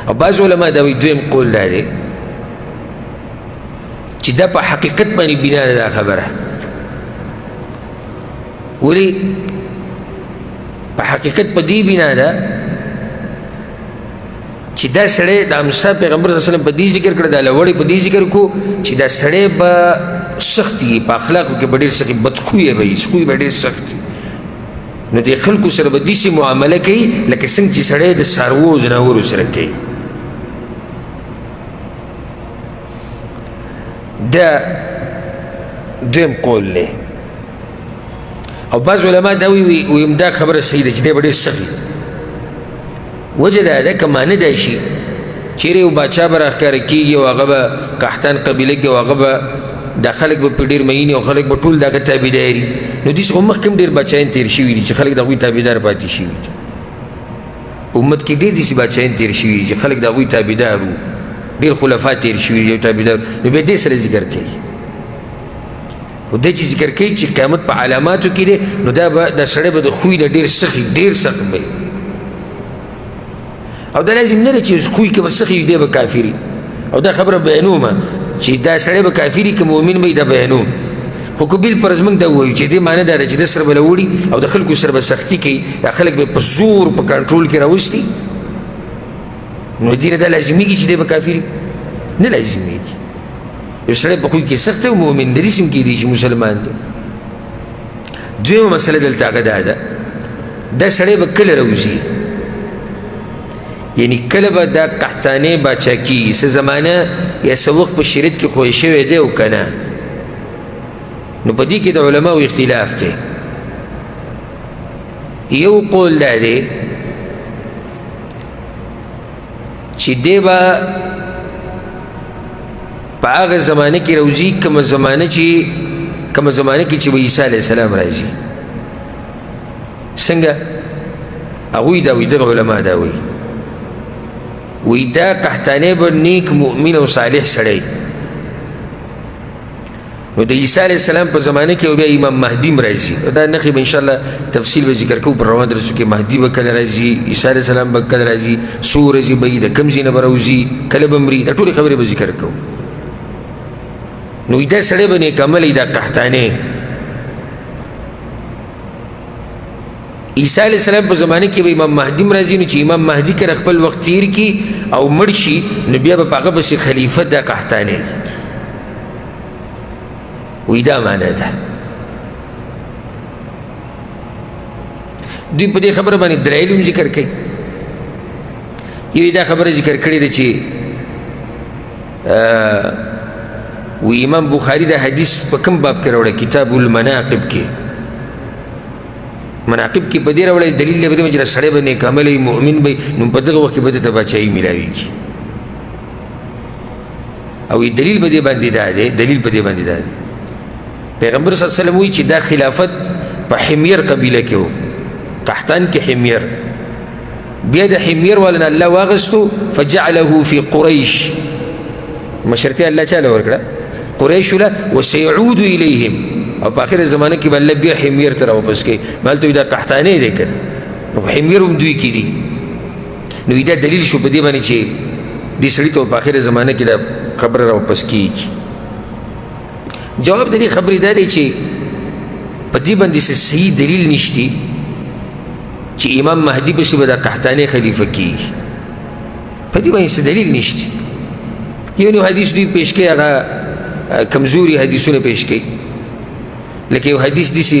او بعض علما دا وایي دویم قول دا دی چې دا په حقیقت باندې بنا ده دا خبره. ولې په حقیقت په دې بنا ده چې دا سړی د امسا پیغمبر صلی الله علیه وسلم په دې ذکر کړه، دا لوړې په دې ذکر کو چې دا سړی به سخت وي، په اخلاقو کې به ډېر سخت وي، بدخویه به وي، خوی به ډېر سخت وي. نو دې خلکو سره به داسې معامله کوي لکه څنګه چې سړی د څاروو ځناورو سره کوي. دا دویم قول دی. او بعض علما دا وایي دا خبره صحیح ده چې دی به ډېر سخت وي. وجه دا ده که معنی دا شي چیرې یو باچا به راښکاره کېږي او هغه به قحطان قبیله کې او هغه به دا خلک به په ډېر مینې او خلک به ټول د هغه تابعداري. نو داسې خو مخکې هم ډېر باچایان تېر شوي دي چې خلک د هغوی تابعدار پاتې شوي دي. امت کې ډېر داسې باچایان تېر شوي دي چې خلک د هغوی تابعدار وو، ډېر خلفا تېر شوي دي او تابعدار. نو بیا دې سره ذکر کوي او دا چې ذکر کوي چې قیامت په علاماتو کې دی، نو دا به دا سړی به د خوی نه ډېر سخت وي، ډېر سخت به. او دا لازم نه دی چې خوی کې به سخت وي دی به کافر وي. او دا خبره بیانوم چې دا سړی به کافر وي که مؤمن به وي، دا بیانوم. خو که بل فرض موږ دا ووایو چې دې معنی دا ده چې د سره به لوړي او د خلکو سره به سختي کوي، دا خلک به په زور په کنټرول کې راوستي، نو دې نه دا لازمیږي چې دی به کافر وي؟ نه لازمیږي. یو سړی په خوی کې سخت او مؤمن دی، داسې هم کېدی چې مسلمان دی. دویمه مسله دلته هغه دا ده دا سړی به کله راوځي، یعنی کله به دا قحطانې باچا کېږي، څه زمانه یا څه وخت په شریعت کې خوښ شوی دی او که نه. نو په دې کې د علماو اختلاف دی. یو قول دا دی چې دی به په هغه زمانه کې راوځي کومه زمانه کې چې به عیسی علیه السلام راځي. څنګه؟ هغوی دا وایي، دغه علما دا وایي دا قحطانې به نیک مؤمن او صالح سړی. نو د عیسی علیه السلام په زمانه کې بیا امام مهدي هم راځي. دا نښې به انشاءالله تفصیل به ذکر کوو په روان درسو کې. مهدي به کله راځي، عیسی علیه السلام به کله راځي، څو ورځې به وي، د کوم ځای نه به راوځي، کله به مري، دا ټولې خبرې به ذکر کوو. نو دا سړی به نیک عمل وي، دا قحطانې. عیسی علیه السلام په زمانه کې به امام مهدي هم راځي. نو چې امام مهدي کله خپل وخت تیر کړي او مړ شي، نو بیا به په هغه پسې خلیفه دا قحطانې. وی دا معنی ده. دوی په دې خبره باندې دلایل هم ذکر کوي. یو دا خبره ذکر کړې ده چې وی امام بخاري دا حدیث په کوم باب کې راوړی؟ کتاب المناقب کې. مناقب کې په دې راوړی دلیل دی چې سړی به نیک عمل وي، مؤمن به، نو په دغه وخت کې به ته باچایي میلاویږي. او دلیل په دې باندې دا دی، دلیل په دې باندې دا دی پیغمبر صلی الله علیه وسلم وایي چې دا خلافت په حمیر قبیله کې و، قحطان کې حمیر. بیا د حمیر والا نه الله واغستو فجعله فی قریش مشرتي الله چاله ورکړه قریش له وسيعود الیهم او په اخر زمانه کې به الله بیا حمیر ته راواپس کوي مالته دا قحطانې دی کنه نو حمیر هم دوی کې دي نو دا دلیل شو په دې باندې چې دې سړي ته په اخر زمانه کې دا خبره راواپس کیږي جواب د دې خبرې دا دی چې په دې باندې صحیح دلیل نشتی چې امام مهدي پسې به دا قحطانې خلیفه کیږي په دې باندې دلیل نشتی یو حدیث دوی پیش کوي هغه کمزوري حدیثونه پیش کوي لکه یو حدیث داسې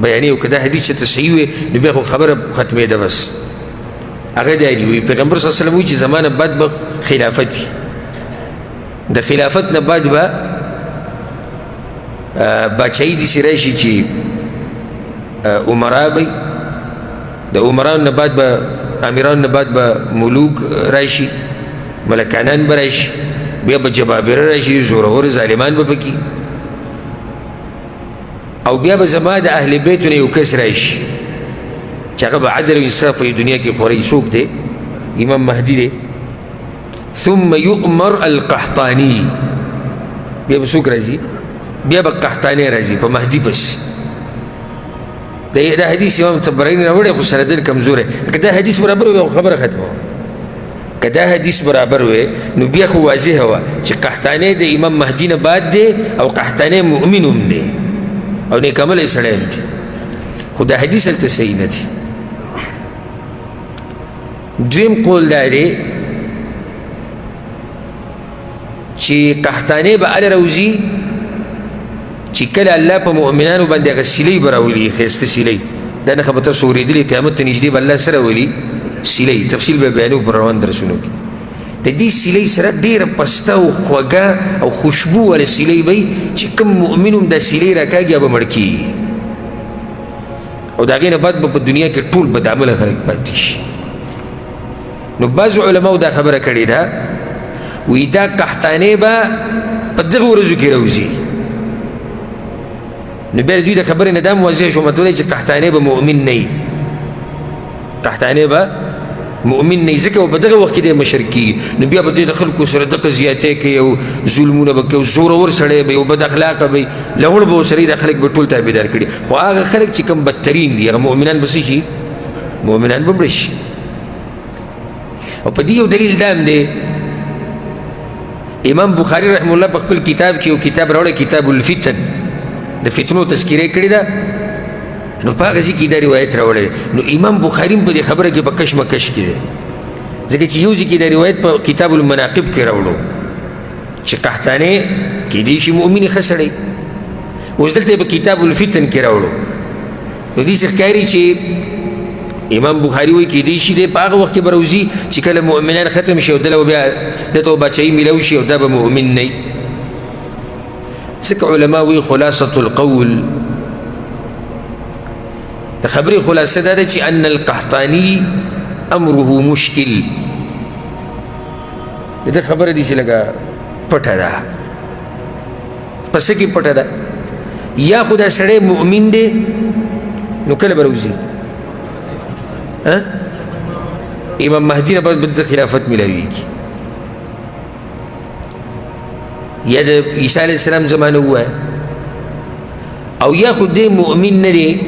بیانوي او که دا حدیث چې ته صحیح وي نو بیا خو خبره ختمېده بس هغه دا وي پیغمبر صلی الله علیه وسلم وایي چې زمانه بعد به خلافت وي د خلافت نه بعد به باچایي داسې راشي چې عمرا به د عمرانو نه بعد به امیرانو نه بعد به ملوک راشي ملکانان به راشي بیا به جبابره راشي زورور ظالمان به پکې او بیا به زما د اهل بیتونه یو کس راشي چې هغه به عدل او انصاف په دنیا کې خوري څوک دی امام مهدي دی ثم يؤمر القحطاني بیا به څوک راځي بیا به قحطاني راځي په مهدي پسې دا حدیث امام طبراني راوړی خو سند کمزوری که دا حدیث برابر وي خبره ختمه وه که دا حدیث برابر وي نو بیا خو واضحه وه چې قحطاني د امام مهدي نه بعد دی او قحطاني مؤمن هم دی او نیکعمله سړی هم دی خو دا حدیث هلته صحیح نه دی دویم قول دا دی چې قحطاني به هله راوځي چې کله الله په مؤمنانو باندې هغه سیلۍ به راولي ښایسته سیلۍ دا نښه به تاسو اورېدلې قیامت ته نږدې به الله سره ولي سیلۍ تفصیل به بیانوو په روان درسونو کې د دې سیلۍ سره ډېره پسته او خوږه او خوشبو واله سیلۍ به چې کوم مؤمن هم دا سیلۍ راکاږي هغه به مړ کېږي او د هغې نه بعد به په دنیا کې ټول بدعمله خلک پاتې شي نو بعضو علماو دا خبره کړې ده وایي دا قحطانې به په دغه ورځو کې راوځي نو بیا دوی د خبرې نه دا واضح شو مطلب دی چې قحطانې به مؤمن نه وي قحطانې به مؤمن نه وي ځکه به په دغه وخت کې دی مشر کېږي نو بیا به دوی د خلکو سره دغه زیاتۍ کوي او ظلمونه به کوي زورور سړی به وي او بد اخلاقه به وي لغړ به ورسره دا خلک به ټول تابعدار کړي خو هغه خلک چې کوم بدترین دي هغه مؤمنان به څه شي مؤمنان به مړه شي او په دې یو دلیل دا هم دی امام بخاري رحمه الله په خپل کتاب کې یو کتاب راوړی کتاب الفتن د فتنو تذکیره کړې ده نو په هغه ځای کې دا روایت راوړی نو امام بخاري هم په دې خبره کې په کشمکش کې دی ځکه چې یو ځای کې دا روایت په کتاب المناقب کې راوړو چې قحطانې کېدی شي مؤمن ښه سړی اوس دلته په کتاب الفتن کې راوړو نو دې ښکاري چې امام بخاري وایي کېدی شي دی په هغه وخت کې به راوځي چې کله مؤمنان ختم شي او دله بیا دته باچایي میلاو شي او دا به مؤمن نه وي ځکه علما وایي خلاصة القول د خبرې خلاصه دا ده چې ان القحطاني امره مشکل د خبره دې چې لږه پټه ده په څه کې پټه ده یا خو دا سړی مؤمن دی نو کله به راوځي امام مهدي نه بعد د خلافت میلاویږي یا د عیسی علیه السلام زمانه ووایه او یا خو دی مؤمن نه دی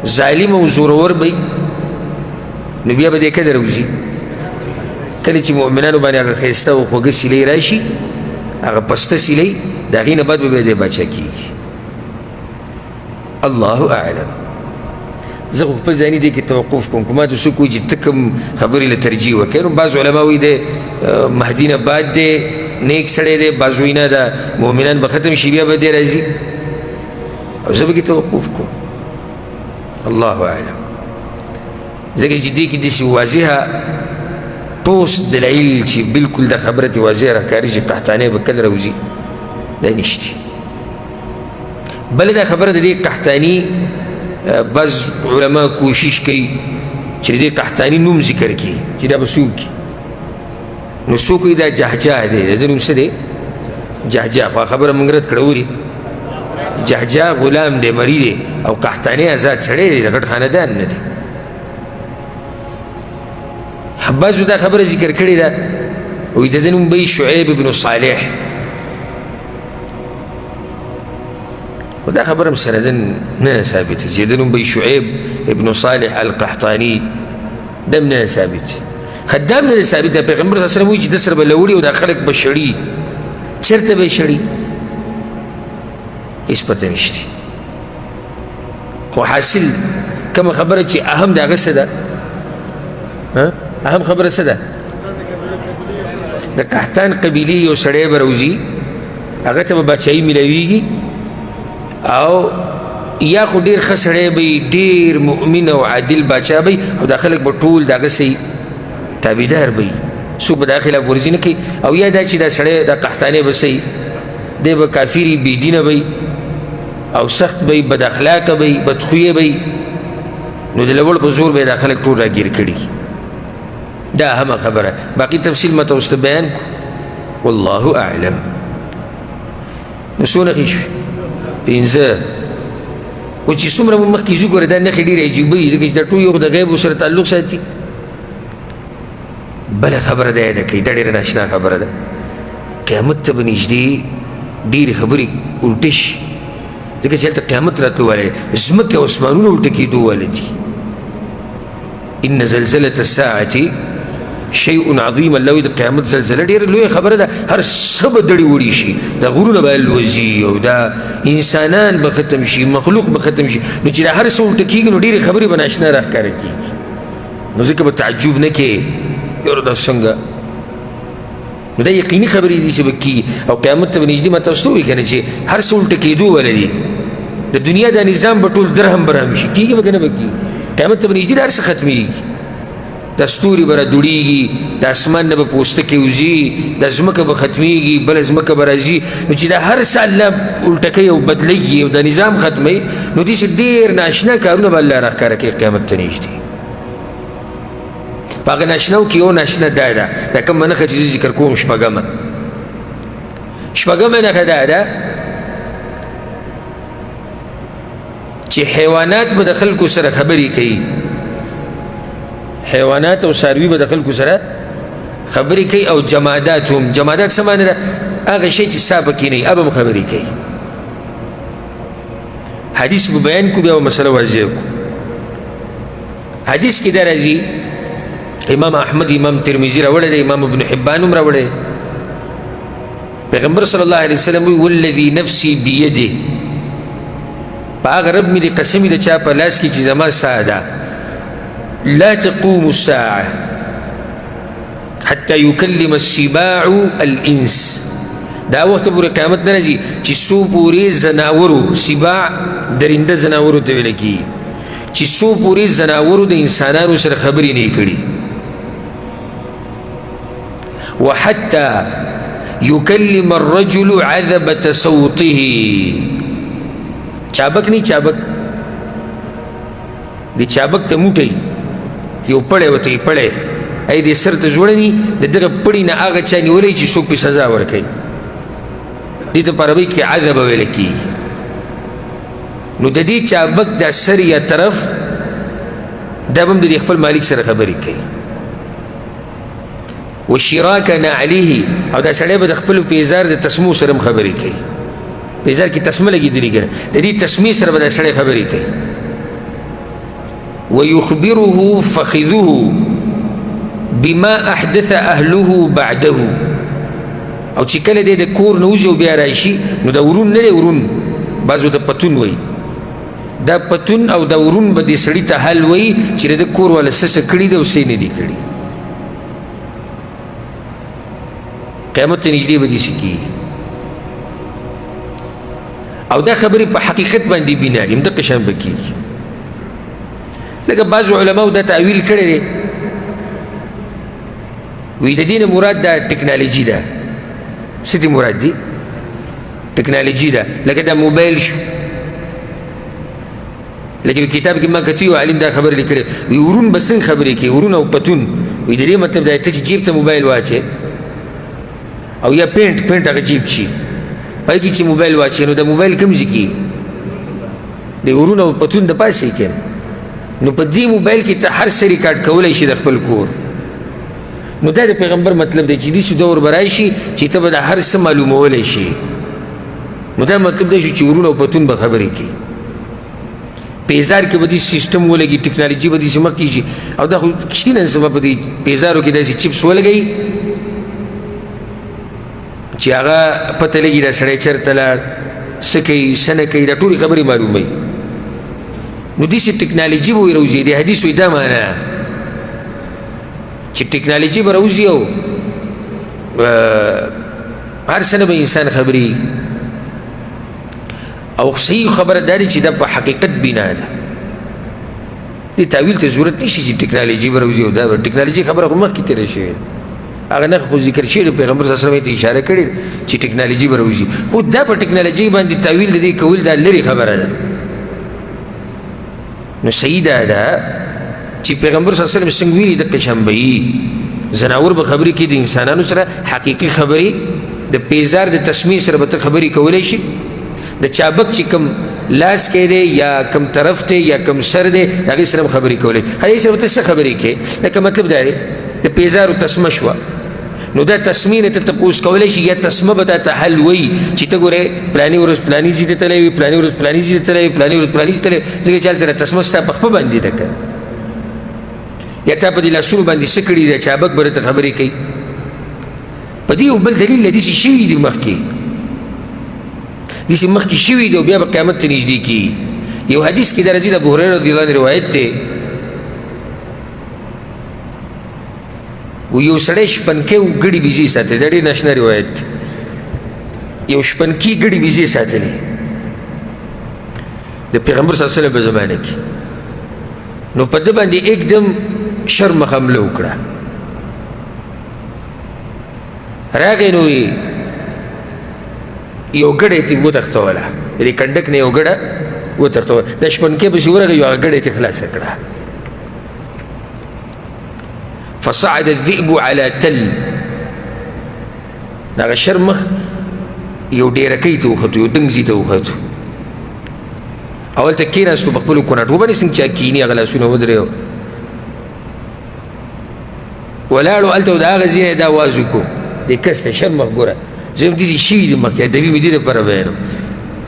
ظالم او زورور به نو بیا به دی کله راوځي کله چې مؤمنانو باندې هغه ښایسته او خوږه سیلۍ راشي هغه پسته سیلۍ د هغې نه بعد به بیا دی باچا کېږي الله اعلم زه خو خپل ځاني دې کې توقف کوم که ما ته څوک وایي چې ته کوم خبرې له ترجیح ورکوې نو بعض علما وایي د مهدي نه بعد دی نیک سړی دی بعض وایي نه د مؤمنان به ختم شي بیا به دی راځي او زه به کې توقف کوم الله اعلم ځکه چې دې کې داسې واضحه ټوس دلایل چې بلکل دا خبره ترې واضحه راښکاري چې قحطانۍ به کله راوځي دا نشته بله دا خبره د دې قحطاني بعض علما کوشش کوي چې د دې قحطاني نوم ذکر کړي چې دا به څوک وي نو څوک وایي دا جهجاه دی د ده نوم څه دی جهجاه خو خبره موږ رد کړه ولې جهجاه غلام دی مري دی او قحطاني آزاد سړی دی د غټ خاندان نه دی بعضو دا خبر ذکر کړی ده وی د ده نوم به شعیب ابن صالح و دا خبر هم سندن نه ثابت چې د نوم به شعیب ابن صالح القحطاني دم نه ثابت خدام نه ثابت ده پیغمبر صلی الله علیه وسلم وی چې د سره به لوړي او دا خلک به شړي چېرته به شړي هېڅ پته نشته خو حاصل کومه خبره چې اهم د هغه څه ده اهم خبره څه ده د قحطان قبیلې یو سړی به راوځي هغه ته به باچایي میلاویږي او یا خو ډېر ښه سړی به وي ډېر مؤمن او عادل باچا به وي او دا خلک به ټول د هغه څه تابعدار به وي څوک به دا خلاف ورزي نه کوي او یا دا چې دا سړی دا قحطانی به څه دی به کافر وي بېدینه به وي او سخت به وي بد اخلاقه به وي بدخویه به وي نو د لوړ په زور به یې دا خلک ټول راګیر کړي دا اهمه خبره باقي تفصیل ما ته اوس ته بیان کو والله اعلم نو څو نښې شوې 5 و چې څومره مو مخکې ځو ګوره دا نښې ډېرې عجیبه وي ځکه چې دا ټول یو د غیبو سره تعلق ساتي بله خبره دا یاده کوي دا ډېره ناشنا خبره ده قیامت ته به نږدې ډېرې خبرې الټې شي ځکه چې هلته قیامت راتلو والی ځمکې او اسمانونه الټه کېدو والی دي ان زلزلة الساعة شیء عظیم الله وی د قیامت زلزله ډېره لویه خبره ده هر څه به دړې وړي شي دا غرونه به الوځي او دا انسانان به ختم شي مخلوق به ختم شي نو چې دا هر څه الټه کېږي نو ډېرې خبرې به ناشنا راښکاره کېږي نو ځکه به تعجب نه کوې یاره دا څنګه نو دا یقیني خبرې دي چې به کېږي او قیامت ته به نږدې ما تاسو ته ووایي که نه چې هر څه الټه کېدو واله دي د دنیا دا نظام به ټول درهم برهم شي کېږي به که نه به کېږي قیامت ته به نږدې دا هر څه ختمېږي دا ستوري به راډوړېږي د اسمان نه به پوستکې وځي دا ځمکه به ختمېږي بله ځمکه به راځي نو چې دا هر څه الله الټه کوي او بدلوي او دا نظام ختموي نو داسې ډېر ناشنا کارونه به الله راښکاره کوي قیامت ته نږدې په هغه ناشناو کې یو ناشنا دا ده دا کومه نښه چې زه ذکر کوم شپږمه نښه دا ده چې حیوانات به د خلکو سره خبرې کوي حیوانات او څاروي به د خلکو سره خبرې کوي او جمادات هم جمادات څه معنی ده هغه شی چې سا پکې نه وي هغه هم خبرې کوي حدیث به بیان کړو بیا به مسله واضح کړو حدیث کې دا راځي امام احمد امام ترمذي راوړی دی امام ابن حبان هم راوړی پیغمبر صلی الله علیه وسلم وی والذي نفسي بيده په هغه رب مې د قسم د چا په لاس کې چې زما ساه ده لا تقوم الساعة حتى يكلم السباع الإنس دا وقت پورې قیامت نه راځي چې څو پورې زناورو سباع درنده زناورو ته ویل کېږي چې څو پورې زناورو د انسانانو سره خبرې نه کړي وحتى يكلم الرجل عذبة صوته چابک نه چابک دی چابک ته موټی یو پړی ورته یې پړی ای دې سر ته جوړوي د دغه پړي نه هغه چا نیولی چې څوک پې سزا ورکوي دې ته په عربۍ کې عذب ویل کېږي نو د دې چابک دا سر یا طرف دا به هم د دې خپل مالک سره خبرې کوي وشراک نعلیه او دا سړی به د خپلو پیزار د تسمو سره هم خبرې کوي پیزار کې تسمه لګېدلې که نه د دې تسمې سره به دا سړی خبرې کوي ويخبره فخذه بما احدث اهله بعده او چې کله دې د کور نه وځي او بیا راشي نو دا ورون نه دی ورون بعضو ته پتون وایي دا پتون او دا ورون به دې سړي ته حل وایي چې د کور والا څه څه کړي دي او څه یې نه دي کړي قیامت ته نږدې به داسې کېږي او دا خبرې په حقیقت باندې بنا دي همدقه شان به کېږي لکه بعضو علماو دا تعویل کړی دی وی د دې نه مراد دا ټکنالوجي ده څه دې مراد دي ټکنالوجي ده لکه دا موبایل شو لکه یو کتاب کې ما کتي عالم دا خبر لیکلی وی ورون به څنګه خبرې کوي ورون او پتون وی د دې مطلب دا ته چې جیب ته موبایل واچې او یا پینټ هغه جیب شي پای کې چې موبایل واچې نو د موبایل کوم ځای کې د ورون او پتون د پاسې کې نو په دې موبایل کې ته هر څه ریکارډ کولی شي د خپل کور نو دا د پیغمبر مطلب دی چې داسې دور به راشي چې ته به د هر څه معلومولی شي. نو دا مطلب دی چې ورونه او پتون به خبرې کوي. پیزار کې به دې سیسټم ولګي، ټکنالوژي به داسې مخکې شي. او دا خو کشتي نن سبا په دې پیزارو کې داسې چپس ولګوي چې هغه پته لګي دا سړی چېرته لاړ، څه کوي څه نه کوي، دا ټولې خبرې معلوموي. نو داسې ټکنالوژي به وروځي. د حدیث وایي دا معنا چې ټکنالوژي به راوځي او هر څه نه به انسان خبري. او صحیح خبره دا دی چې دا په حقیقت بنا ده. دې تاویل ته ضرورت نشي چې ټکنالوژي به راوځي او دا به ټکنالوژي خبره خو مخکې تېره شوې ده. هغه نه خو ذکر شوی پیغمبر صلی الله علیه وسلم ته اشاره کړې چې ټکنالوژي به راوځي، خو دا په ټکنالوژي باندې تاویل د دې کول دا لرې خبره ده. نو صحیح دا ده چې پیغمبر صلی الله علیه وسلم څنګه ویلي دقه شان به وي. ځناور به خبرې کوي د انسانانو سره، حقیقي خبرې د پیزار د تسمیې سره به ته خبرې کولی شي. د چابک چې کم لاس کې دی یا کم طرف دی یا کم سر دی هغې سره هم خبرې کولی. هغې سره به ته څه خبرې کوې؟ لکه مطلب دا دی د پیزارو تسمه شوه، نو دا تسمې نه ته تپوس کولی شي یا تسمه به تا ته حل وایي چې ته ګورې پلاني ورځ پلاني ځای ته تللی وي، پلاني ورځ پلاني ځای ته تللی وي، پلاني ورځ پلاني ځای ته تللی وي، ځکه چې هلته تسمه ستا په خپه باندې ده که یا تا په دې لاسونو باندې څه کړي ده، چابک به درته خبرې کوي. په دې یو بل دلیل له داسې شوي دي مخکې، داسې مخکې شوي دي او بیا به قیامت ته نږدې کېږي. یو حدیث کې د راځي د ابوهریره رضی الله عنه روایت دی، و یو سړی شپنکۍ و ګډې بیزې ساتلې. دا ډېر ناشنا روایت دی. یو شپنکي ګډې بیزې ساتلې د پیغمبر صلی الله علیه وسلم په زمانه کې. نو په ده باندې एकदम شرمخ حمله وکړه. راغی نو یو ګډه یې وتښتوله، د کنډک نه یو ګډه وتښتوله. د شپنکۍ پسې ورغی، یو هغه ګډه یې خلاصه کړه. فصعد الذئب على تل، دغه شرمخ یو ډیرکۍ ته وختو، یو دنګزي ته وختو. اول ته کېناستو په خپلو کوناټو باندې څنګه چا کیني، هغه لاسونه ودرېو ولاړو هلته و د هغه ځای یې دا آواز وکړو دې کس ته شرمخ ګوره زه هم داسې شوي دي مخکې دلیل مې دې دپاره بیانوم.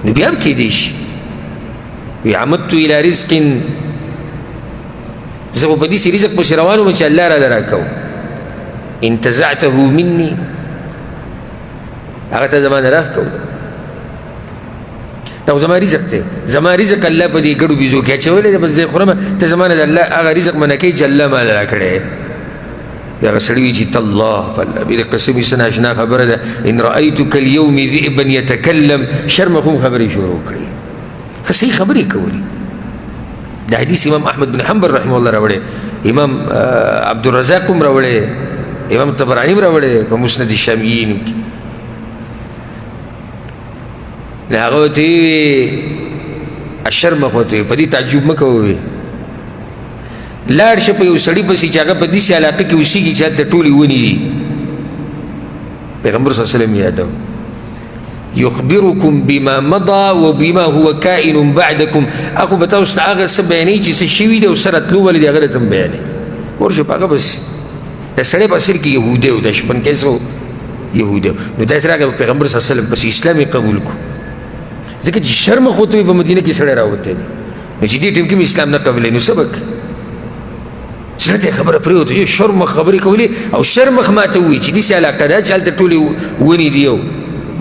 نو بیا هم کېدی شي وی عمدت الى رزق، زه خو په داسې رزق پسې روان وم چې الله راله راکو. انتزعته مني، هغه ته زما نه راښکو. دا خو زما رزق دی، زما رزق الله په دې ګډو بیزو کې اچولی دی، بس زه یې خورم. ته زما نه د الله هغه رزق منع کوي چې الله ماله راکړی. بیا هغه سړي وي چې تالله په الله بې د قسمي څه ناشنا خبره ده. ان رأیتک اليوم ذئبا یتکلم، شرمخ هم خبرې شروع کړي. ښه صحیح خبرې کولې. دا حدیث امام احمد بن حنبل رحمه الله راوړی، امام عبدالرزاق هم راوړی، امام طبراني هم راوړی په مسند الشامیین کې. نو هغه ورته ویې شرمخ ورته ویې په دې تعجب مه کوه، لاړ شه په یو سړي پسې چې هغه په داسې علاقه کې اوسېږي چې هلته ټولې ونې دي. پیغمبر صلی الله علیه وسلم یادو یخبرکم بما مضى وبما هو کائن بعدکم، اخو به تاسو ته هغه څه بیانوي چې څه شوي دي او څه راتلو ولې دي هغه درته هم بیانوي. ورشه په هغه بس د سړی په اصل کې یهودی و، د شپنکۍ څه یهودی و. نو داسې راغی پیغمبر صلی الله علیه وسلم پسې اسلام یې قبول کړو، ځکه چې شرمخ ورته وي په مدینه کې سړی راوتی دی. نو چې دې ټیم کې مې اسلام نه قبلوي نو څه به کوي؟ زړه ته یې خبره پرېوته، یو شرمخ خبرې کولې او شرمخ ماته ووایي چې داسې علاقه ده چې هلته ټولې ونې دي او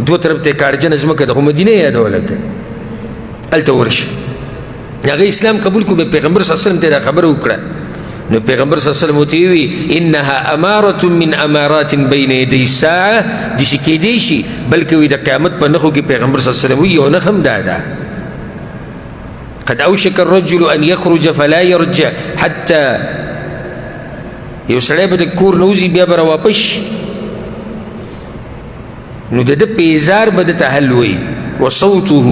دوه طرف ته یې کارجنه ځمکه ده، خو مدینه یې یادوله که هلته ورشه. هغه اسلام قبول کړو، بیا پیغمبر صلی الله علیه وسلم ته یې دا خبره وکړه. نو پیغمبر صلی الله علیه وسلم ورته ووایي انها امارة من امارات بین یدی الساعه، داسې کیدی شي بلکې وایي د قیامت په نښو کې پیغمبر صلی الله علیه وسلم وایي یو نښه هم دا ده قد اوشک الرجل ان یخرج فلا یرجع حتی، یو سړی به د کور نه وځي بیا به راواپس شي، نو د ده پیزار به دته حل وایي وصوته،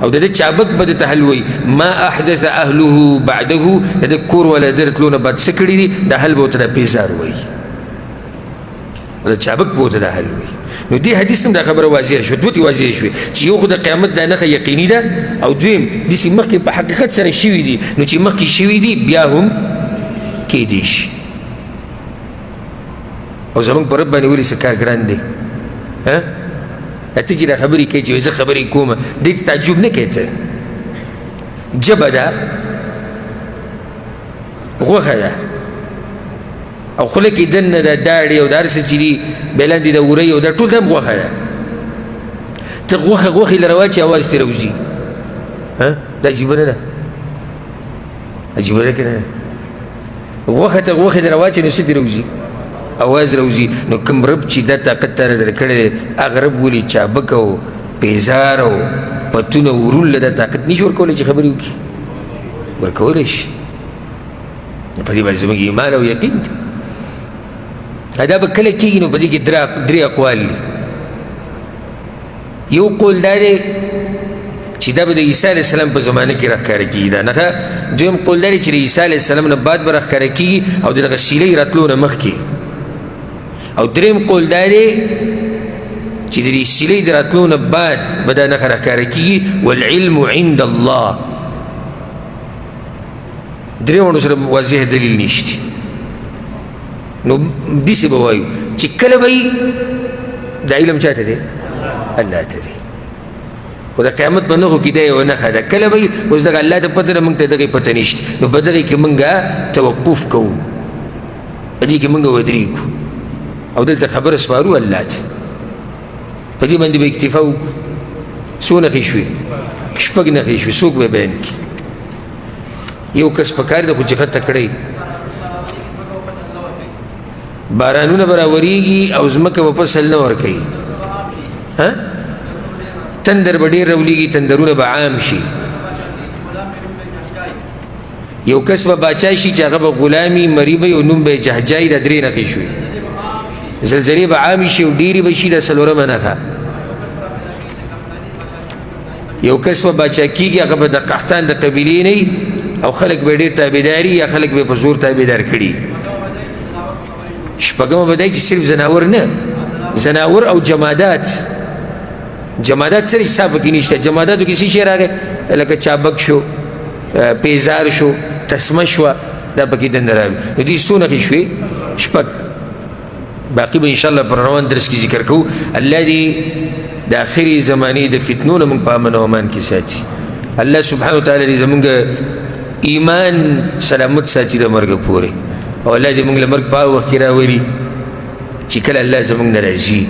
او د ده چابک به دته حل وایي ما احدث اهله بعده، د ده کور والا د رتلو نه بعد څه کړي دي دا حل به ورته دا پیزار وایي او د چابک به ورته دا حل وایي. نو دې حدیث هم دا خبره واضحه شوه، دوتې واضحه شوې چې یو خو د قیامت دا نښه یقیني ده او دویم داسې مخکې په حقیقت سره شوي دي. نو چې مخکې شوي دي بیا هم کیدی شي. او زمونږ په رب باندې ولې څه کار ګران دی ته چې دا خبرې کوې چې زه خبرې کوم دې ته تعجب نه کوې ته ژبه ده غوښه ده او خوله کې دننه ده داړې او دا هر څه چې دي بیا لاندې د ورۍ او دا ټول دا هم غوښه ده ته غوښې له راواچې اواز ترې راوځي دا عجیبه نه ده عجیبه ده که نه ده غوښه ته غوښې د راواچې نو څه ترې راوځي اواز راوځي نو کوم رب چې دا طاقت تاله در کړی دی هغه رب ولې چابک او بیزار او پتونه ورون له دا طاقت نشي ورکولی چې خبرې وکړي ورکولی شي په دې باندې زموږ ایمان او یقین دی دا به کله کېږي نو په دې کې درې اقوال دي یو قول دا دی چې دا به د عیسی علیه السلام په زمانه کې راښکاره کېږي دا نښه دویم قول دا دی چې د عیسی علیه السلام نه بعد به راښکاره کېږي او د دغه سیلۍ راتلو نه مخکې او دریم قول دا دی چې د دې سیلۍ د راتلو نه بعد به دا نښه راښکاره کېږي والعلم عند الله درېواړو سره واضح دلیل نشته نو داسې به وایو چې کله به دا علم چاته دی الله ته دی خو د قیامت په نښو کې دا یوه نښه ده کله به اوس دغه الله ته پته ده موږ ته دغې پته نشته نو په دغې کې موږ توقف کوو په دې کې موږ ودرېږو او دلته خبره سپارو الله ته په دې باندې به اکتفا وکړو څو نښې شوې شپږ نښې شوې څوک به بیان کړي یو کس په کار ده خو چې خطه کړی بارانونه به راورېږي او ځمکه به فصل نه ورکوي تندر به ډېر راولېږي تندرونه به عام شي یو کس به باچا شي چې هغه به غلامي مري به او نوم به یې جهجایي دا درې نښې شوې زلزلې به عامې شي او ډېرې به شي دا څلورمه نښه یو کس به باچا کېږي هغه به د قحطان د قبیلې نه او خلک به ډېر تابعداري یا خلک به په زور تابعدار کړي شپږمه به دی چې صرف زناور نه زناور او جمادات جمادات سره حساب پکې نشته جماداتو کې څه شی راغی لکه چابک شو پیزار شو تسمه شوه دا پکې دنده راغلي نو دې څو نښې شوې شپږ باقي به انشاءالله پر روان درس کې ذکر کوو الله دې د آخرې زمانې د فتنو نه موږ په امن او امان کې ساتي الله سبحانه وتعالی دې زموږ ایمان سلامت ساتي د مرګ پورې او الله دې موږ له مرګ په هغه وخت کې راولي چې کله الله زموږ نه راځي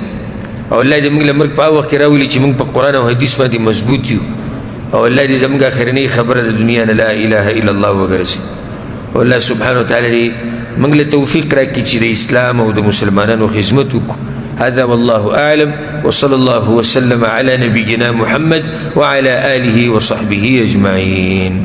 او الله دې موږ له مرګ په هغه وخت کې راولي چې موږ په قرآن او حدیث باندې مضبوط یو او الله دې زموږ اخرنۍ خبره د دنیا نه لا اله الا الله وګرځي او الله سبحانه وتعالی دې موږ له توفیق راکړي چې د اسلام او د مسلمانانو خدمت وکړو هذا والله أعلم وصلى الله وسلم على نبينا محمد وعلى آله وصحبه أجمعين